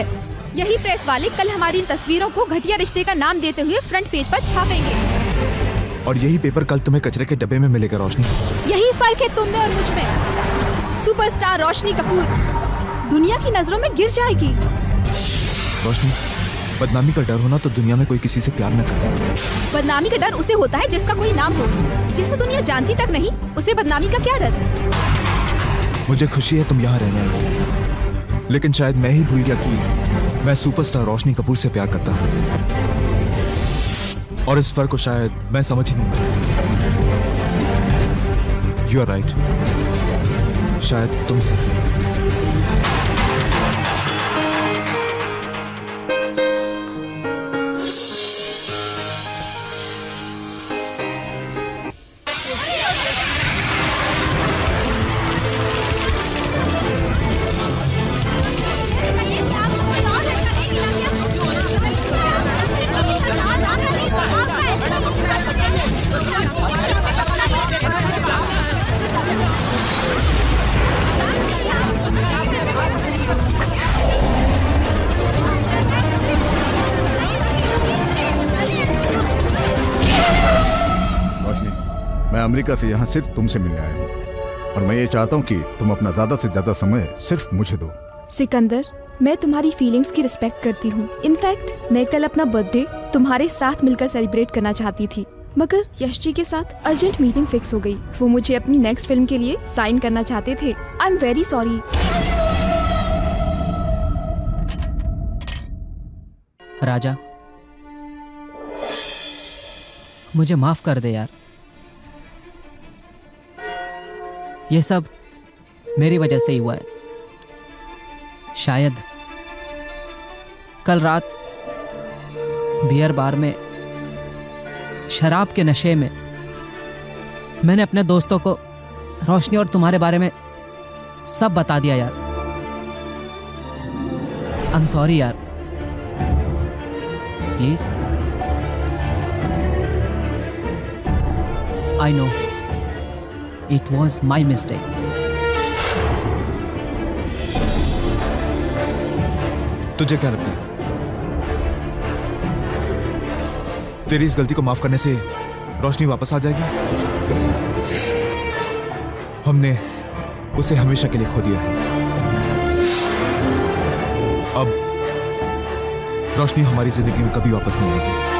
यही प्रेस वाले कल हमारी इन तस्वीरों को घटिया रिश्ते का नाम देते हुए फ्रंट पेज पर छापेंगे। और यही पेपर कल तुम्हें कचरे के डब्बे में मिलेगा रोशनी। यही फर्क है तुम में और मुझ में। सुपरस्टार रोशनी कपूर दुनिया की नजरों में गिर जाएगी। रोशनी, बदनामी का डर होना तो दुनिया में कोई किसी से प्यार न करे। बदनामी का डर उसे होता है जिसका कोई नाम हो, जिसे दुनिया जानती तक नहीं, उसे बदनामी का क्या डर। मुझे खुशी है तुम यहाँ रहने आई, लेकिन शायद मैं ही भूल गया कि मैं सुपरस्टार रोशनी कपूर से प्यार करता हूँ, और इस फर्क को शायद मैं समझ ही नहीं पाया। यू आर राइट, शायद तुमसे। मैं अमेरिका से यहाँ सिर्फ तुमसे मिलने आया हूँ और मैं ये चाहता हूँ कि तुम अपना ज्यादा से ज्यादा समय सिर्फ मुझे दो। सिकंदर, मैं तुम्हारी फीलिंग्स की रिस्पेक्ट करती हूँ। इनफैक्ट मैं कल अपना बर्थडे तुम्हारे साथ मिलकर सेलिब्रेट करना चाहती थी, मगर यश जी के साथ अर्जेंट मीटिंग फिक्स हो गई। वो मुझे अपनी नेक्स्ट फिल्म के लिए साइन करना चाहते थे। I am very sorry. Raja, मुझे माफ कर दे यार। ये सब मेरी वजह से ही हुआ है। शायद कल रात बियर बार में शराब के नशे में मैंने अपने दोस्तों को रोशनी और तुम्हारे बारे में सब बता दिया यार। आई एम सॉरी यार, please. I know it was my mistake. तुझे क्या लगता है तेरी इस गलती को माफ करने से रोशनी वापस आ जाएगी? हमने उसे हमेशा के लिए खो दिया है। अब रोशनी हमारी जिंदगी में कभी वापस नहीं आएगी।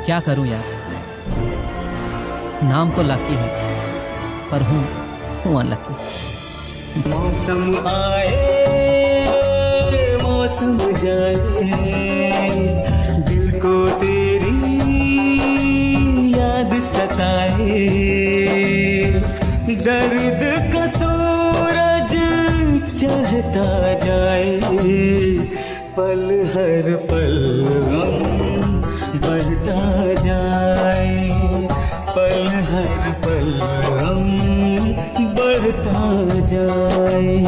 क्या करूं यार, नाम तो लकी है पर हूं अनलकी। मौसम आए मौसम जाए, दिल को तेरी याद सताए, दर्द का सूरज चढ़ता जाए, पल हर पल गम बढ़ता जाए, पल हर पल गम बढ़ता जाए।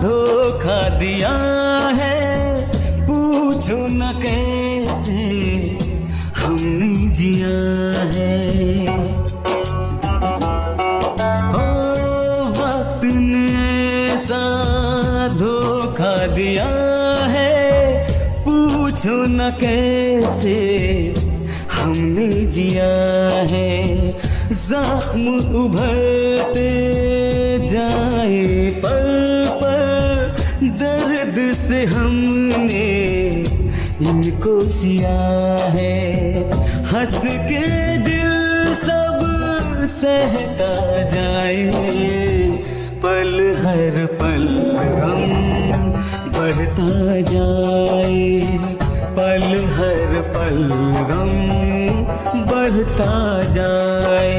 धोखा दिया है, पूछो न कैसे हमने जिया है। ओ वक्त ने ऐसा धोखा दिया है, पूछो न कैसे हमने जिया है। जख्म उभरते जाए पल पल, दर्द से हमने इनको सिया है। हंस के दिल सब सहता जाए, पल हर पल गम बढ़ता जाए, पल हर पल गम बढ़ता जाए।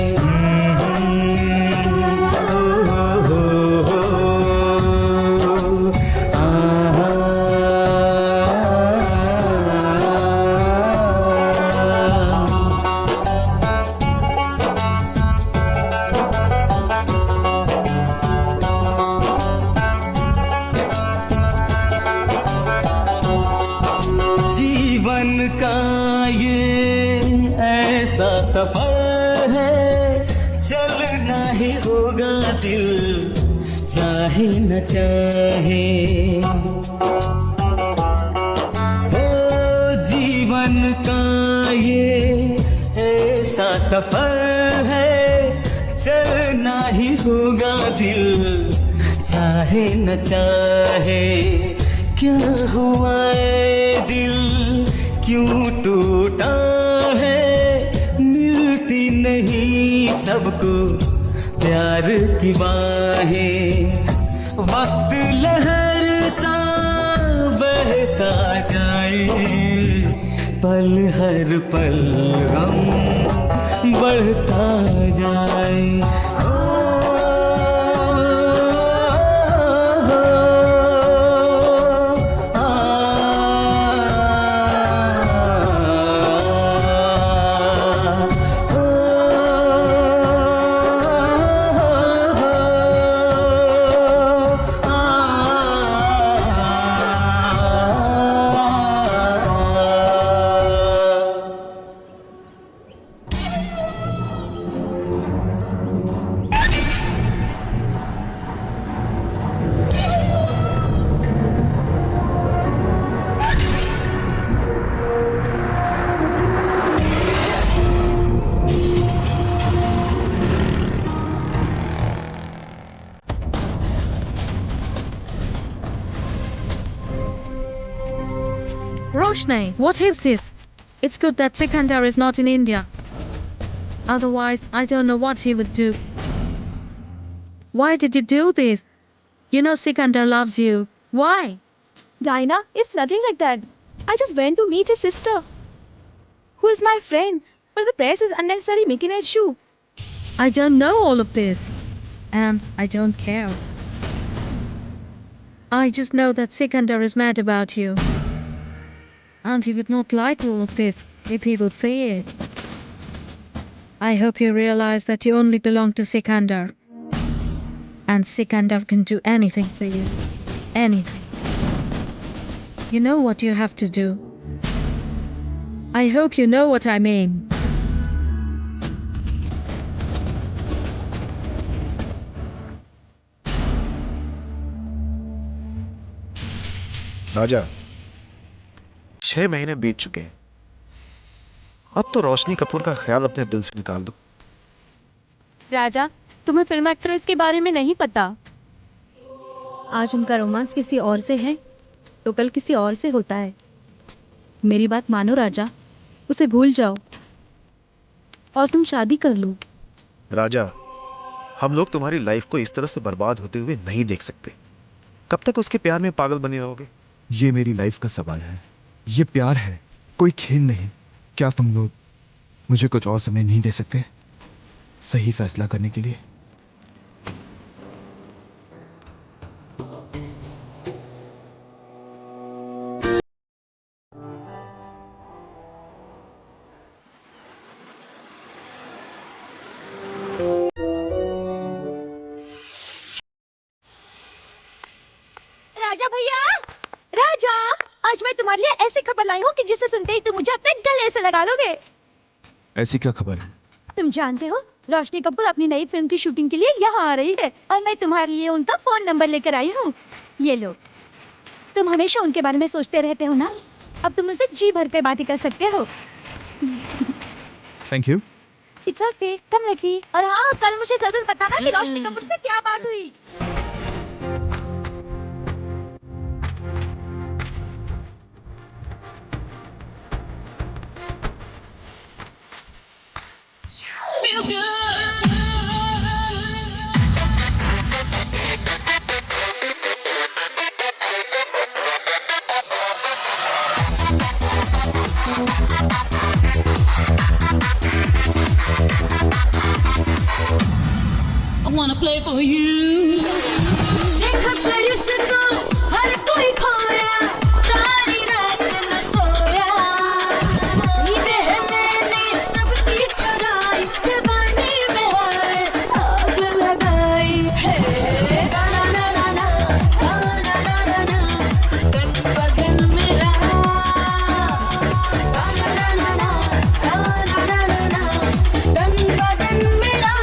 जीवन का ये ऐसा सफर है, चलना ही होगा दिल चाहे न चाहे। ओ जीवन का ये ऐसा सफर है, चलना ही होगा दिल चाहे न चाहे। क्या हुआ है दिल क्यों टूटा है, मिलती नहीं सबको प्यार की बाहें। वक्त लहर सा बहता जाए, पल हर पल गम बढ़ता जाए। Roshni, what is this? It's good that Sikandar is not in India. Otherwise, I don't know what he would do. Why did you do this? You know Sikandar loves you. Why? Dinah, it's nothing like that. I just went to meet his sister, who is my friend, but the press is unnecessarily making an issue. I don't know all of this. And I don't care. I just know that Sikandar is mad about you. And he would not like all of this if he would say it. I hope you realize that you only belong to Sikandar. And Sikandar can do anything for you. Anything. You know what you have to do. I hope you know what I mean. राजा, 6 महीने बीत चुके हैं। अब तो रोशनी कपूर का ख्याल अपने दिल से निकाल दो। राजा, तुम्हें फिल्म एक्ट्रेस के बारे में नहीं पता। आज उनका रोमांस किसी और से है तो कल किसी और से होता है। मेरी बात मानो राजा, उसे भूल जाओ और तुम शादी कर लो। राजा, हम लोग तुम्हारी लाइफ को इस तरह से बर्बाद होते हुए नहीं देख सकते। कब तक उसके प्यार में पागल बने रहोगे? ये मेरी लाइफ का सवाल है, ये प्यार है, कोई खेल नहीं। क्या तुम लोग मुझे कुछ और समय नहीं दे सकते सही फैसला करने के लिए? भैया, राजा, आज मैं तुम्हारे लिए ऐसी खबर लाई हूँ कि जिसे सुनते ही तुम मुझे अपने गले से लगा लोगे। ऐसी क्या खबर है? तुम जानते हो, रोशनी कपूर अपनी नई फिल्म की शूटिंग के लिए यहाँ आ रही है और मैं तुम्हारे लिए उनका फोन नंबर लेकर आई हूँ। ये लो, तुम हमेशा उनके बारे में सोचते रहते हो ना, अब तुम उनसे जी भर के बातें कर सकते हो। Thank you. It's okay, come lucky. और हाँ, कल मुझे जरूर बताना कि रोशनी कपूर से क्या बात हुई। I wanna play for you. देखा कर इसको हर कोई खोया, सारी रात न सोया। नींदें हैं मैंने सबकी चुराई, जवानी में है आग लगाई है। ना ना ना ना ना ना ना ना ना, तन बदन मेरा। ना ना ना ना ना ना ना ना ना, तन बदन मेरा।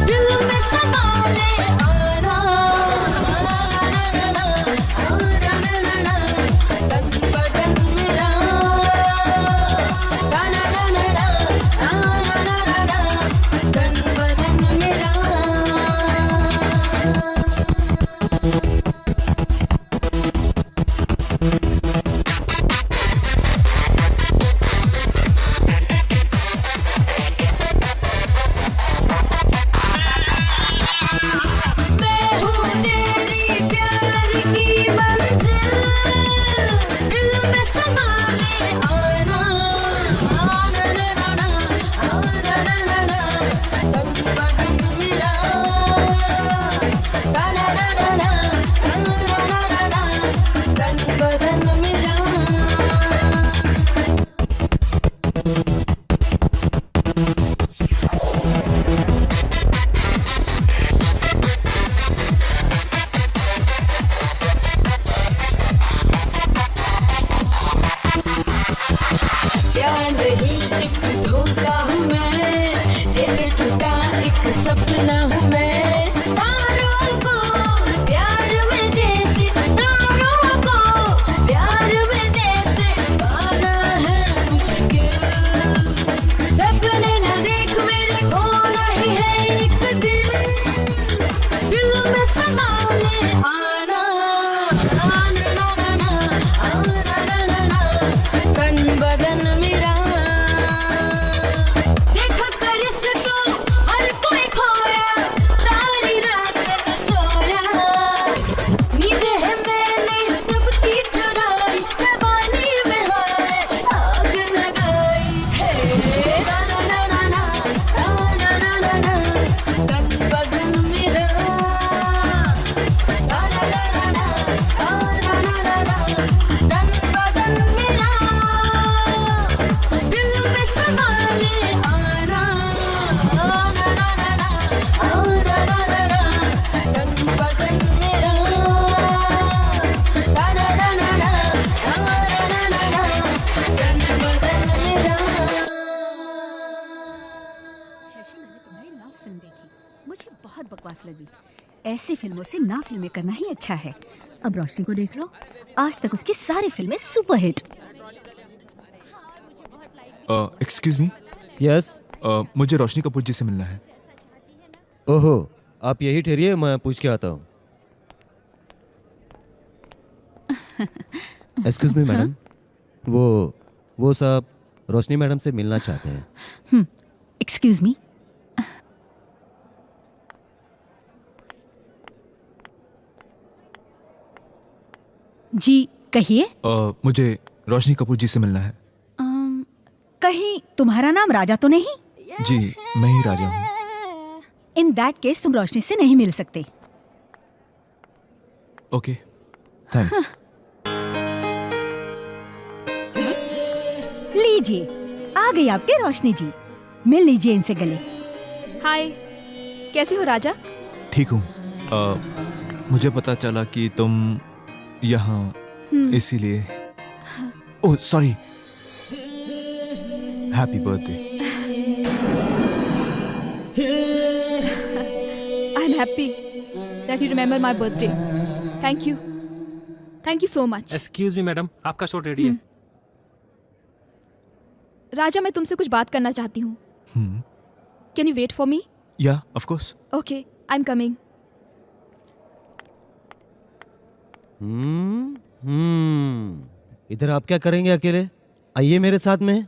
दिल में समाने आना, ना ना ना ना, तन बदन मेरा। ना ना ना ना ना, तन बदन मेरा। मैं हूँ तेरी प्यार की मंजिल, दिल में समाने आना। ना ना ना ना ना ना ना, तन बदन मेरा। ना ना ना ना ना ना, तन बदन मेरा। प्यार नहीं एक धोखा हूँ मैं, जैसे टूटा एक सपना हूँ मैं। तारों को प्यार में जैसे, तारों को प्यार में जैसे पाना है मुश्किल। सपने न देख मेरे, खोना ही है एक दिन, दिल में समाने आना। ना ना ना ना ना, तन बदन मेरा। देखा कर इसको हर कोई खोया, सारी रात न सोया। नींदें हैं मैंने सबकी चुराई, जवानी में है आग लगाई है। ना ना ना ना ना ना ना ना, तन बदन मेरा। ना ना ना ना ना ना ना, तन बदन मेरा। दिल में समाने आना। ना ना ना ना ना ना, तन बदन मेरा। ना ना ना ना ना, तन बदन मेरा। शशि, मैंने तुम्हारी लास्ट फिल्म देखी, मुझे बहुत बकवास लगी। ऐसी फिल्मों से ना फिल्में करना ही अच्छा है। अब रोशनी को देख लो, आज तक उसकी सारी फिल्में सुपरहिट। Excuse me. यस। मुझे रोशनी कपूर जी से मिलना है। ओहो, आप यही ठहरिए, मैं पूछ के आता हूँ। एक्सक्यूज मी मैडम, वो साहब रोशनी मैडम से मिलना चाहते हैं। Excuse me. जी कहिए। मुझे रोशनी कपूर जी से मिलना है। कहीं तुम्हारा नाम राजा तो नहीं? जी, मैं ही राजा हूँ। इन दैट केस तुम रोशनी से नहीं मिल सकते। Okay, thanks. लीजिए, आ गई आपके रोशनी जी, मिल लीजिए इनसे गले। हाय, कैसे हो राजा? ठीक हूँ। मुझे पता चला कि तुम यहाँ इसीलिए। Oh sorry, happy birthday. I am happy that you remember my birthday. Thank you so much. Excuse me madam, आपका शॉट रेडी है। राजा, मैं तुमसे कुछ बात करना चाहती हूँ। Can you wait for me? Yeah of course. Okay, I am coming. इधर आप क्या करेंगे अकेले? आइए मेरे साथ में।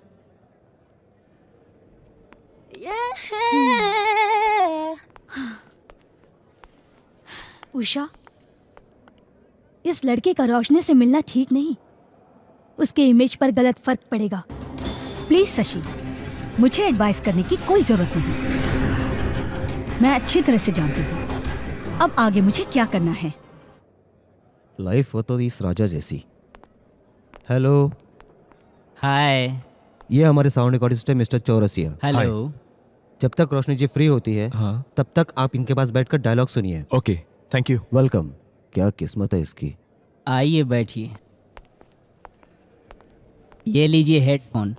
उषा, इस लड़के का रोशनी से मिलना ठीक नहीं। उसके इमेज पर गलत फर्क पड़ेगा। प्लीज शशि, मुझे एडवाइस करने की कोई जरूरत नहीं। मैं अच्छी तरह से जानती हूँ अब आगे मुझे क्या करना है। लाइफ हो तो इस राजा जैसी। हेलो। हाय। ये हमारे साउंड रिकॉर्डिस्ट है मिस्टर चौरसिया। हेलो। जब तक रोशनी जी फ्री होती है तब तक आप इनके पास बैठकर डायलॉग सुनिए। Okay, thank you. वेलकम। क्या किस्मत है इसकी। आइए बैठिए। ये लीजिए हेडफोन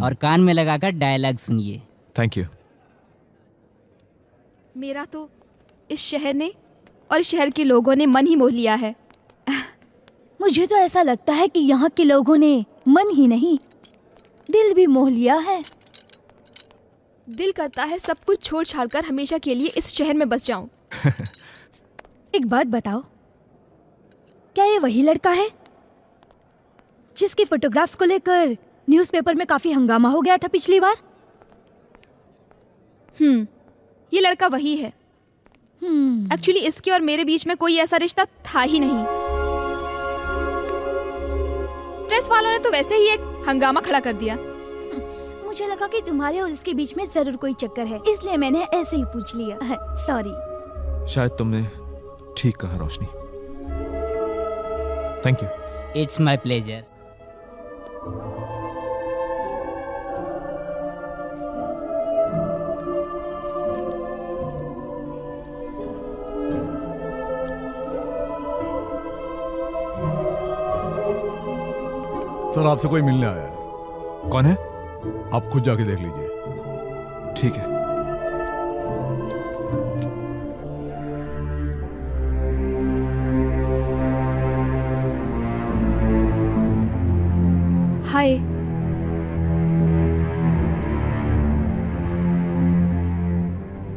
और कान में लगाकर डायलॉग सुनिए। Thank you. मेरा तो इस शहर ने और इस शहर के लोगों ने मन ही मोह लिया है। मुझे तो ऐसा लगता है कि यहाँ के लोगों ने मन ही नहीं, दिल भी मोह लिया है। दिल करता है सब कुछ छोड़ छाड़कर हमेशा के लिए इस शहर में बस जाऊं। एक बात बताओ, क्या ये वही लड़का है जिसकी फोटोग्राफ्स को लेकर न्यूज़पेपर में काफी हंगामा हो गया था पिछली बार? ये लड़का वही है। एक्चुअली इसके और मेरे बीच में कोई ऐसा रिश्ता था ही नहीं। प्रेस वालों ने तो वैसे ही एक हंगामा खड़ा कर दिया। मुझे लगा कि तुम्हारे और इसके बीच में जरूर कोई चक्कर है, इसलिए मैंने ऐसे ही पूछ लिया। सॉरी। शायद तुमने ठीक कहा Roshni. Thank you. It's my pleasure. Sir, आपसे कोई मिलने आया है। कौन है? आप खुद जाके देख लीजिए। ठीक है। हाय।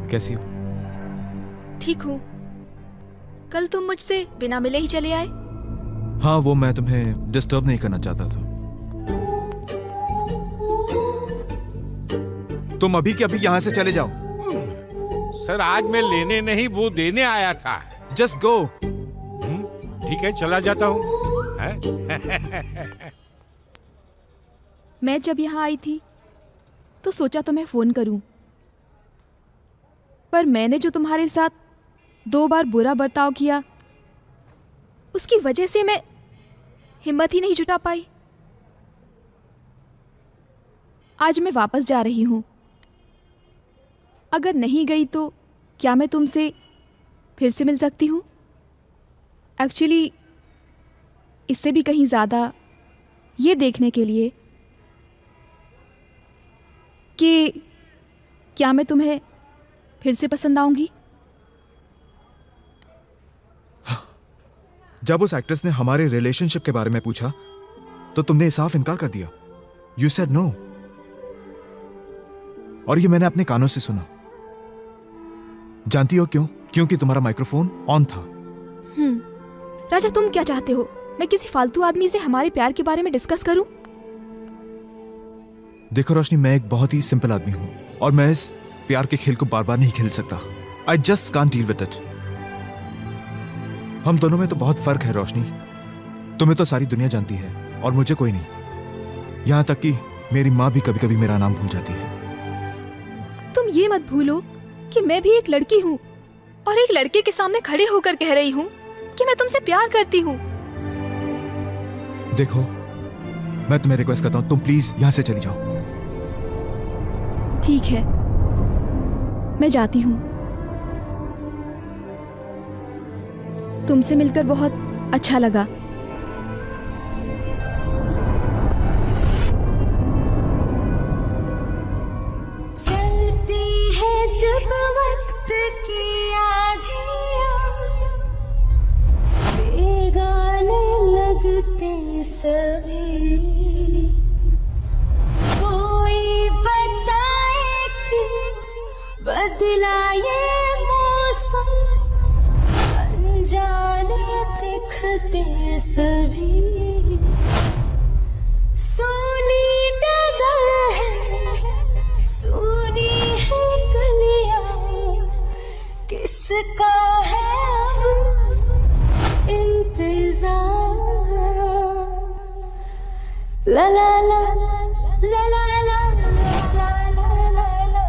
कैसी हो? ठीक हूँ। कल तुम मुझसे बिना मिले ही चले आए। हाँ, वो मैं तुम्हें डिस्टर्ब नहीं करना चाहता था। तुम अभी के अभी यहाँ से चले जाओ। सर, आज मैं लेने नहीं वो देने आया था। Just go. ठीक है, चला जाता हूँ। मैं जब यहाँ आई थी तो सोचा तो मैं फोन करूं, पर मैंने जो तुम्हारे साथ 2 बार बुरा बर्ताव किया उसकी वजह से मैं हिम्मत ही नहीं जुटा पाई। आज मैं वापस जा रही हूं। अगर नहीं गई तो क्या मैं तुमसे फिर से मिल सकती हूं? एक्चुअली इससे भी कहीं ज़्यादा ये देखने के लिए कि क्या मैं तुम्हें फिर से पसंद आऊंगी। जब उस एक्ट्रेस ने हमारे रिलेशनशिप के बारे में पूछा तो तुमने साफ इनकार कर दिया। You said no. और ये मैंने अपने कानों से सुना। जानती हो क्यों? क्योंकि तुम्हारा माइक्रोफोन ऑन था। राजा, तुम क्या चाहते हो? मैं किसी फालतू आदमी से हमारे प्यार के बारे में डिस्कस करूं? देखो रोशनी, मैं एक बहुत ही सिंपल आदमी हूं और मैं इस प्यार के खेल को बार बार नहीं खेल सकता। I just can't deal with it. हम दोनों में तो बहुत फर्क है रोशनी। तुम्हें तो सारी दुनिया जानती है और मुझे कोई नहीं। यहां तक कि मेरी माँ भी कभी कभी मेरा नाम भूल जाती है। तुम ये मत भूलो कि मैं भी एक लड़की हूँ और एक लड़के के सामने खड़े होकर कह रही हूँ कि मैं तुमसे प्यार करती हूँ। देखो, मैं तुम्हें रिक्वेस्ट करता हूँ, तुम प्लीज यहां से चली जाओ। ठीक है, मैं जाती हूँ। तुमसे मिलकर बहुत अच्छा लगा। चलती है जब वक्त की आधियां, बेगाने लगते सभी, कोई बताए क्यों बदला ये मौसम, अनजाने दिखते सभी, सोनी डगर है, सोनी है कलियां, किसका है अब इंतजार। ला ला ला ला ला ला ला ला ला ला ला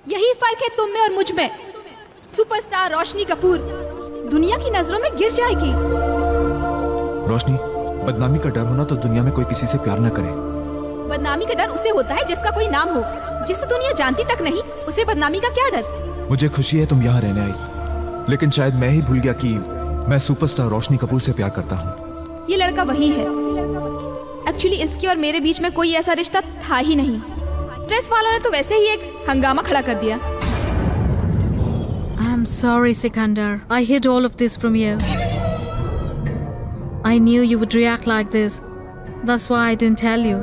यही फर्क है तुम में और मुझ में। सुपरस्टार रोशनी कपूर दुनिया की नजरों में गिर जाएगी। रोशनी, बदनामी का डर होना तो दुनिया में कोई किसी से प्यार न करे। बदनामी का डर उसे होता है जिसका कोई नाम हो, जिसे दुनिया जानती तक नहीं, उसे बदनामी का क्या डर। मुझे खुशी है तुम यहाँ रहने आई, लेकिन शायद मैं ही भूल गया कि मैं सुपरस्टार रोशनी कपूर से प्यार करता हूँ। ये लड़का वही है। एक्चुअली इसके और मेरे बीच में कोई ऐसा रिश्ता था ही नहीं। प्रेस वालों ने तो वैसे ही एक हंगामा खड़ा कर दिया। I'm sorry, Sikandar. I hid all of this from you. I knew you would react like this. That's why I didn't tell you.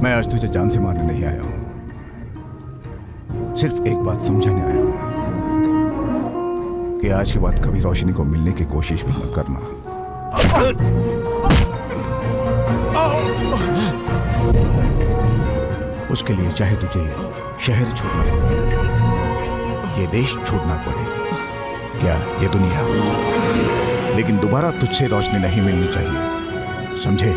मैं आज तुझे जान से मारने नहीं आया हूं, सिर्फ एक बात समझाने आया हूं कि आज के बाद कभी रोशनी को मिलने की कोशिश भी मत करना। उसके लिए चाहे तुझे शहर छोड़ना पड़े, ये देश छोड़ना पड़े या ये दुनिया, लेकिन दोबारा तुझसे रोशनी नहीं मिलनी चाहिए, समझे?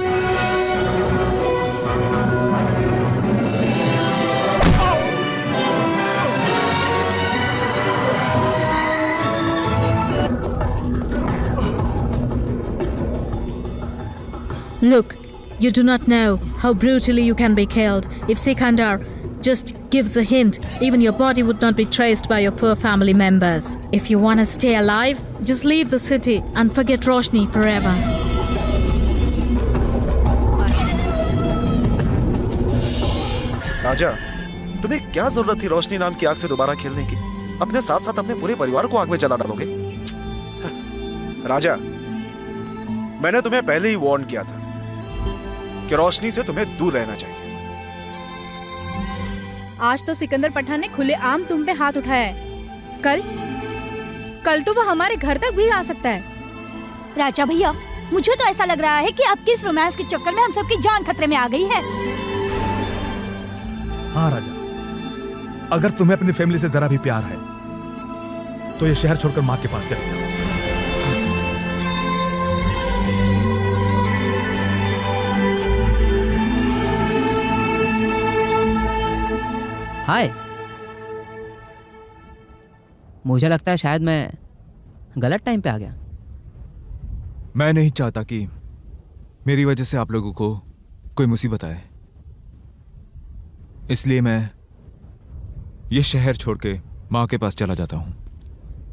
Look, you do not know how brutally you can be killed. If Sikandar just gives a hint, even your body would not be traced by your poor family members. If you want to stay alive, just leave the city and forget Roshni forever. राजा, तुम्हें क्या जरूरत थी रोशनी नाम की आग से दोबारा खेलने की? अपने साथ साथ अपने पूरे परिवार को आग में जला डालोगे। राजा, मैंने तुम्हें पहले ही वार्न किया था कि रोशनी से तुम्हें दूर रहना चाहिए। आज तो सिकंदर पठान ने खुलेआम तुम पे हाथ उठाया है। कल तो वो हमारे घर तक भी आ सकता है। राजा भैया, मुझे तो ऐसा लग रहा है कि आपकी इस रोमांस के चक्कर में हम सबकी जान खतरे में आ गई है। हाँ राजा, अगर तुम्हें अपनी फैमिली से जरा भी प्यार है तो ये शहर छोड़कर माँ के पास चले जाओ। हाय, मुझे लगता है शायद मैं गलत टाइम पे आ गया। मैं नहीं चाहता कि मेरी वजह से आप लोगों को कोई मुसीबत आए, इसलिए मैं ये शहर छोड़ के माँ के पास चला जाता हूँ।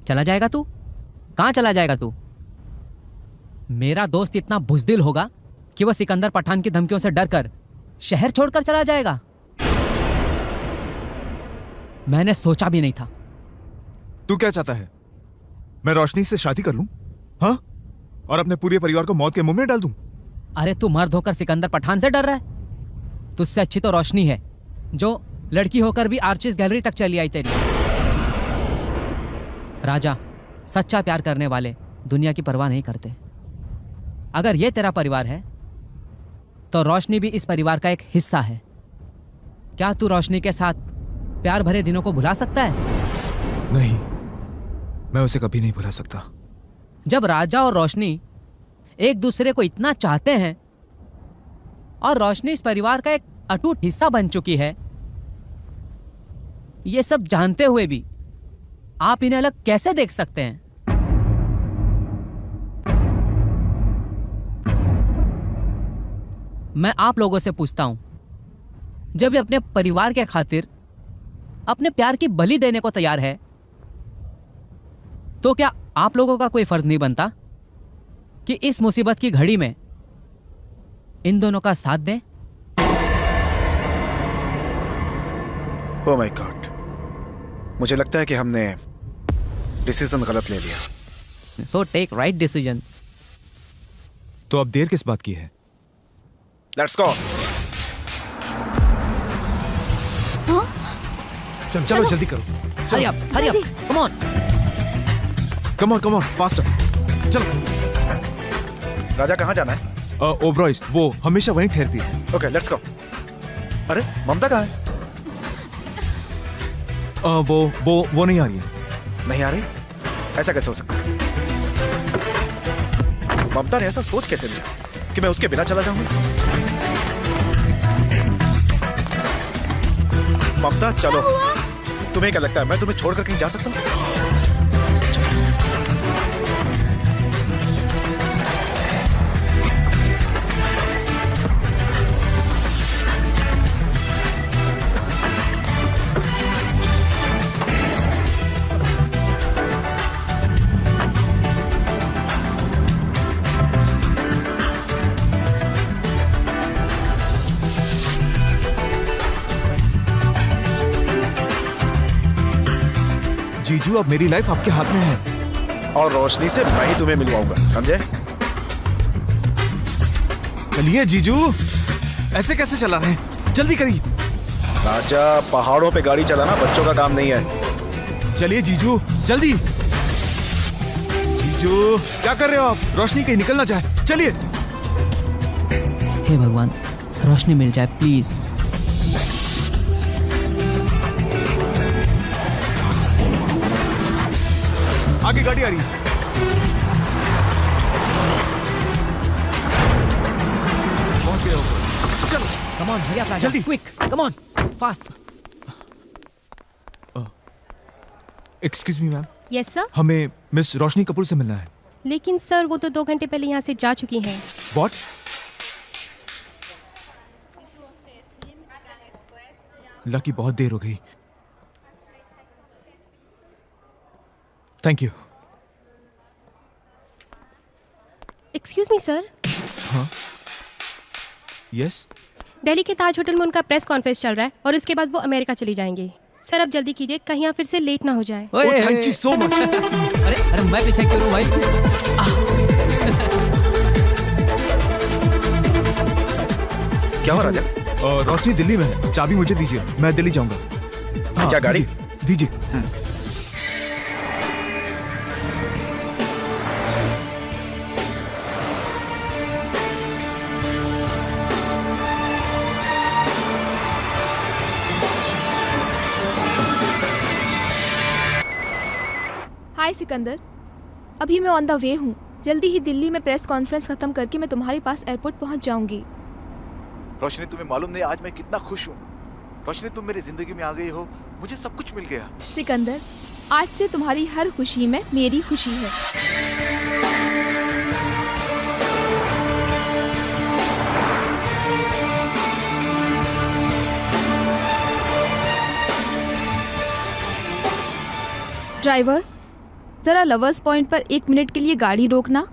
चला जाएगा तू? कहाँ चला जाएगा तू? मेरा दोस्त इतना बुज़दिल होगा कि वह सिकंदर पठान की धमकियों से डरकर शहर छोड़कर चला जाएगा? मैंने सोचा भी नहीं था। तू क्या चाहता है? मैं रोशनी से शादी कर लूं? हाँ? और अपने पूरे परिवार को मौत के मुंह में डाल दूं? अरे तू मर्द होकर सिकंदर पठान से डर रहा है? तुझसे अच्छी तो रोशनी है, जो लड़की होकर भी आर्चिस गैलरी तक चली आई तेरी। राजा, सच्चा प्यार करने वाले दुनिया की परवाह नहीं करते। अगर ये तेरा परिवार है तो रोशनी भी इस परिवार का एक हिस्सा है। क्या तू रोशनी के साथ प्यार भरे दिनों को भुला सकता है? नहीं, मैं उसे कभी नहीं भुला सकता। जब राजा और रोशनी एक दूसरे को इतना चाहते हैं और रोशनी इस परिवार का एक अटूट हिस्सा बन चुकी है, ये सब जानते हुए भी आप इन्हें अलग कैसे देख सकते हैं? मैं आप लोगों से पूछता हूं, जब ये अपने परिवार के खातिर अपने प्यार की बलि देने को तैयार है, तो क्या आप लोगों का कोई फर्ज नहीं बनता कि इस मुसीबत की घड़ी में इन दोनों का साथ दें? ओह माय गॉड, मुझे लगता है कि हमने डिसीजन गलत ले लिया। So take right decision. तो अब देर किस बात की है? Let's go. चलो जल्दी करो। Hurry up, come on. Come on, faster. चलो। राजा, कहाँ जाना है? ओबरॉयज, वो हमेशा वहीं ठहरती है। Okay, let's go. अरे ममता कहाँ है? वो नहीं आ रही है। नहीं आ रही? ऐसा कैसे हो सकता है? ममता ने ऐसा सोच कैसे लिया कि मैं उसके बिना चला जाऊंगा? ममता, चलो। तुम्हें क्या लगता है मैं तुम्हें छोड़कर कहीं जा सकता हूँ? जीजू, अब मेरी लाइफ आपके हाथ में है और रोशनी से मैं ही तुम्हें मिलवाऊंगा, समझे? चलिए जीजू, ऐसे कैसे चला रहे हैं? जल्दी करिए। राजा, पहाड़ों पे गाड़ी चलाना बच्चों का काम नहीं है। चलिए जीजू, जल्दी। जीजू, क्या कर रहे हो आप? रोशनी कहीं निकल ना जाए। चलिए। हे भगवान, रोशनी मिल जाए प्लीज। आगे गाड़ी आ रही है। पहुंच गए हो? चलो, कम ऑन, हरी अप, जल्दी, quick, come on, fast. Excuse me ma'am. Yes sir. हमें मिस रोशनी कपूर से मिलना है। लेकिन सर वो तो 2 घंटे पहले यहाँ से जा चुकी हैं। व्हाट? लकी बहुत देर हो गई। Thank you. Excuse me sir, हाँ यस। दिल्ली के ताज होटल में उनका प्रेस कॉन्फ्रेंस चल रहा है और इसके बाद वो अमेरिका चली जाएंगी। सर अब जल्दी कीजिए, कहीं आप फिर से लेट ना हो जाए। Thank you so much. अरे मैं पीछे क्यों हूँ भाई? क्या हुआ राजा? रोशनी दिल्ली में है, चाबी मुझे दीजिए, मैं दिल्ली जाऊंगा। हाँ, क्या गाड़ी? दीजिए। हाय सिकंदर, अभी मैं ऑन द वे हूँ। जल्दी ही दिल्ली में प्रेस कॉन्फ्रेंस खत्म करके मैं तुम्हारे पास एयरपोर्ट पहुँच जाऊंगी। रोशनी, तुम्हें मालूम नहीं आज मैं कितना खुश हूँ। रोशनी, तुम मेरी जिंदगी में आ गई हो, मुझे सब कुछ मिल गया। सिकंदर, आज से तुम्हारी हर खुशी में मेरी खुशी है। ड्राइवर, जरा लवर्स पॉइंट पर 1 मिनट के लिए गाड़ी रोकना।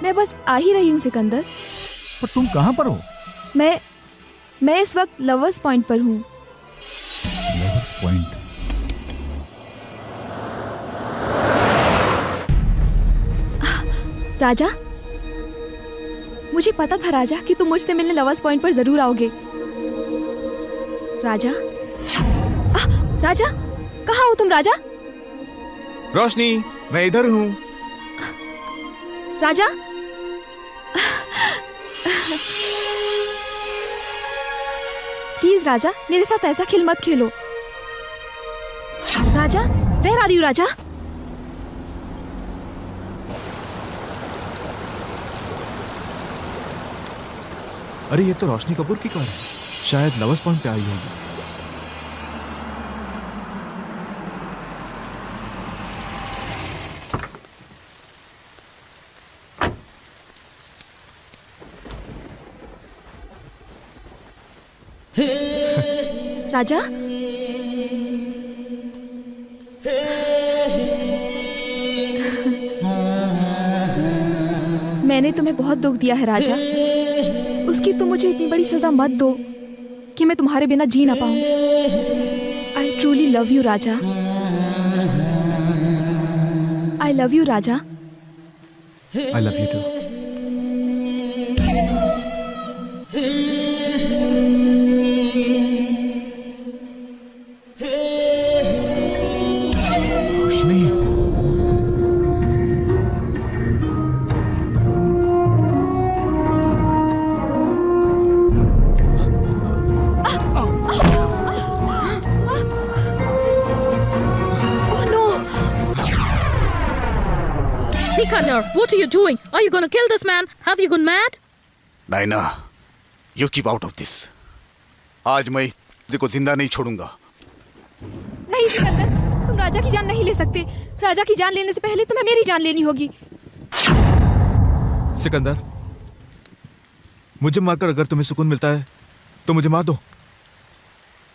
मैं बस आ ही रही हूँ सिकंदर। पर तुम कहाँ पर हो? मैं इस वक्त लवर्स पॉइंट पर हूँ। Lovers point? राजा, मुझे पता था राजा कि तुम मुझसे मिलने लवर्स पॉइंट पर जरूर आओगे। राजा, राजा, कहाँ हो तुम राजा? रोशनी, मैं इधर हूँ। राजा, प्लीज राजा, मेरे साथ ऐसा खेल मत खेलो। राजा, वेयर आर यू राजा? अरे ये तो रोशनी कपूर की कार है, शायद लवर्स पॉइंट पे आई होगी। राजा, मैंने तुम्हें बहुत दुख दिया है राजा। उसकी तुम मुझे इतनी बड़ी सजा मत दो कि मैं तुम्हारे बिना जी ना पाऊं। I truly love you Raja. I love you Raja. I love you too. Sikandar, what are you doing? Are you going to kill this man? Have you gone mad? नायना, you keep out of this. आज मैं देखो जिंदा नहीं छोड़ूंगा। नहीं सिकंदर, तुम राजा की जान नहीं ले सकते। राजा की जान लेने से पहले तुम्हें मेरी जान लेनी होगी। सिकंदर, मुझे मारकर अगर तुम्हें सुकून मिलता है तो मुझे मार दो,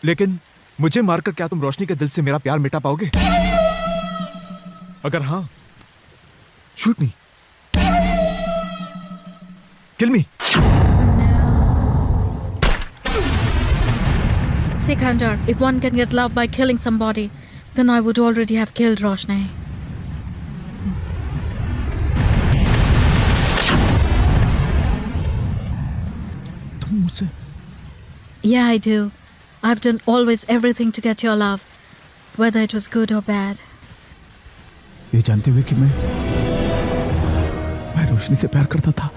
लेकिन मुझे मारकर क्या तुम रोशनी के दिल से मेरा प्यार मिटा पाओगे? अगर हाँ, shoot me, kill me. Sikandar, if one can get love by killing somebody, then I would already have killed Roshni. तुम मुझसे? Yeah, I do. I've done always everything to get your love, whether it was good or bad. ये जानते हुए कि मैं रोशनी से प्यार करता था,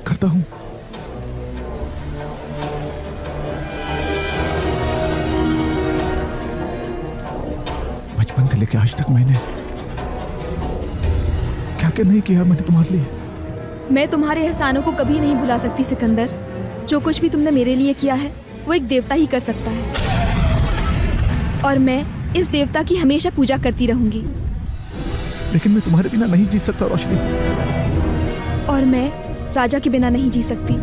करता हूं। बचपन से लेकर आज तक मैंने क्या क्या नहीं किया मैंने तुम्हारे लिए। मैं तुम्हारे एहसानों को कभी नहीं भुला सकती सिकंदर। जो कुछ भी तुमने मेरे लिए किया है वो एक देवता ही कर सकता है, और मैं इस देवता की हमेशा पूजा करती रहूंगी। लेकिन मैं तुम्हारे बिना नहीं जी सकता रोशनी। और मैं राजा के बिना नहीं जी सकती।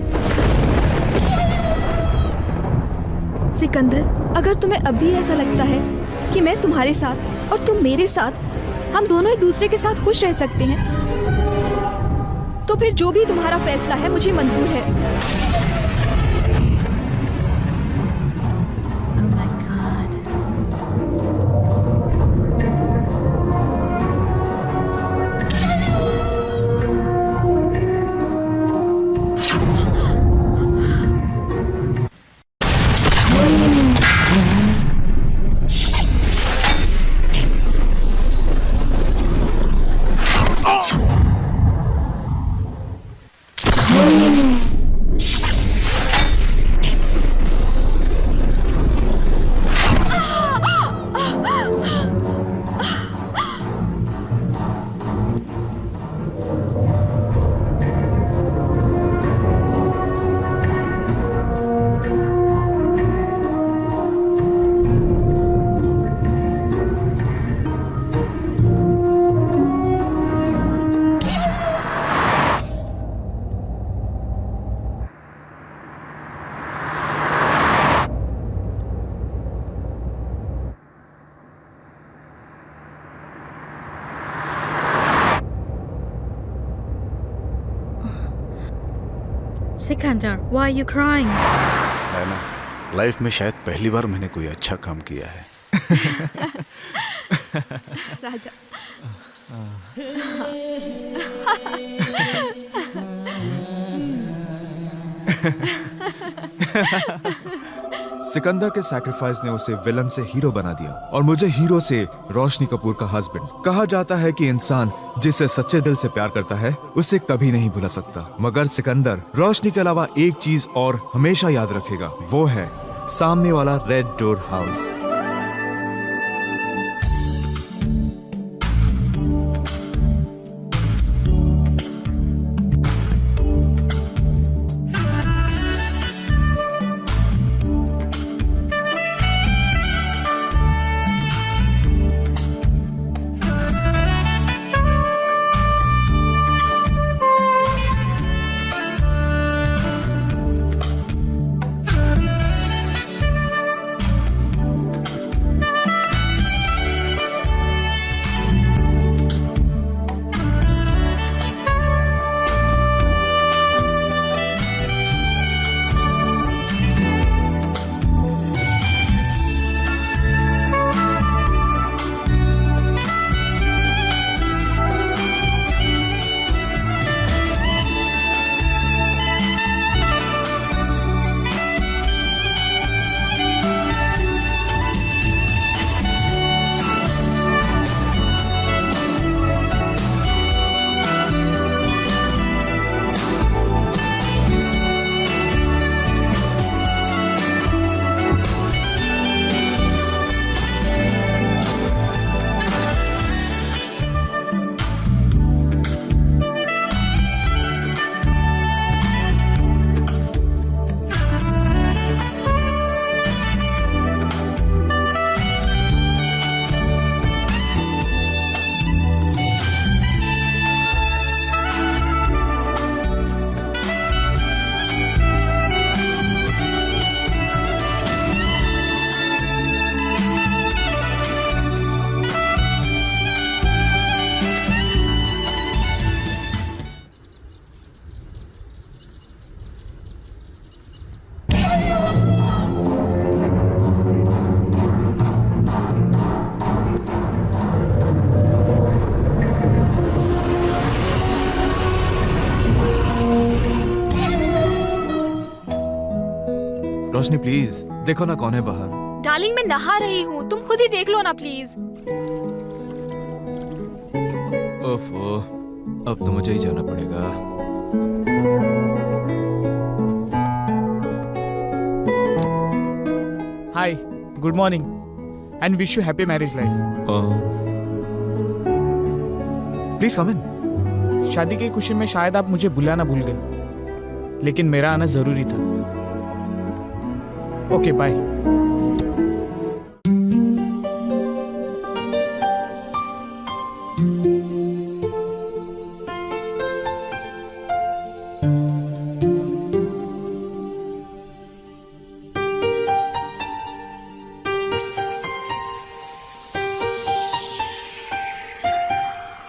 सिकंदर, अगर तुम्हें अब भी ऐसा लगता है कि मैं तुम्हारे साथ और तुम मेरे साथ, हम दोनों एक दूसरे के साथ खुश रह सकते हैं, तो फिर जो भी तुम्हारा फैसला है मुझे मंजूर है। Sikandar, why are you crying? Naina, life में शायद पहली बार मैंने कोई अच्छा काम किया है। राजा। सिकंदर के सैक्रिफाइस ने उसे विलन से हीरो बना दिया और मुझे हीरो से रोशनी कपूर का हस्बैंड। कहा जाता है कि इंसान जिसे सच्चे दिल से प्यार करता है उसे कभी नहीं भुला सकता, मगर सिकंदर रोशनी के अलावा एक चीज और हमेशा याद रखेगा, वो है सामने वाला red door house. Roshni please देखो ना कौन है बाहर। डार्लिंग मैं नहा रही हूँ, तुम खुद ही देख लो ना प्लीज। ओफो, अब तो मुझे ही जाना पड़ेगा। Hi, good morning and wish you happy marriage life. Please come in. शादी की खुशी में शायद आप मुझे बुलाना भूल गए, लेकिन मेरा आना जरूरी था। Okay bye.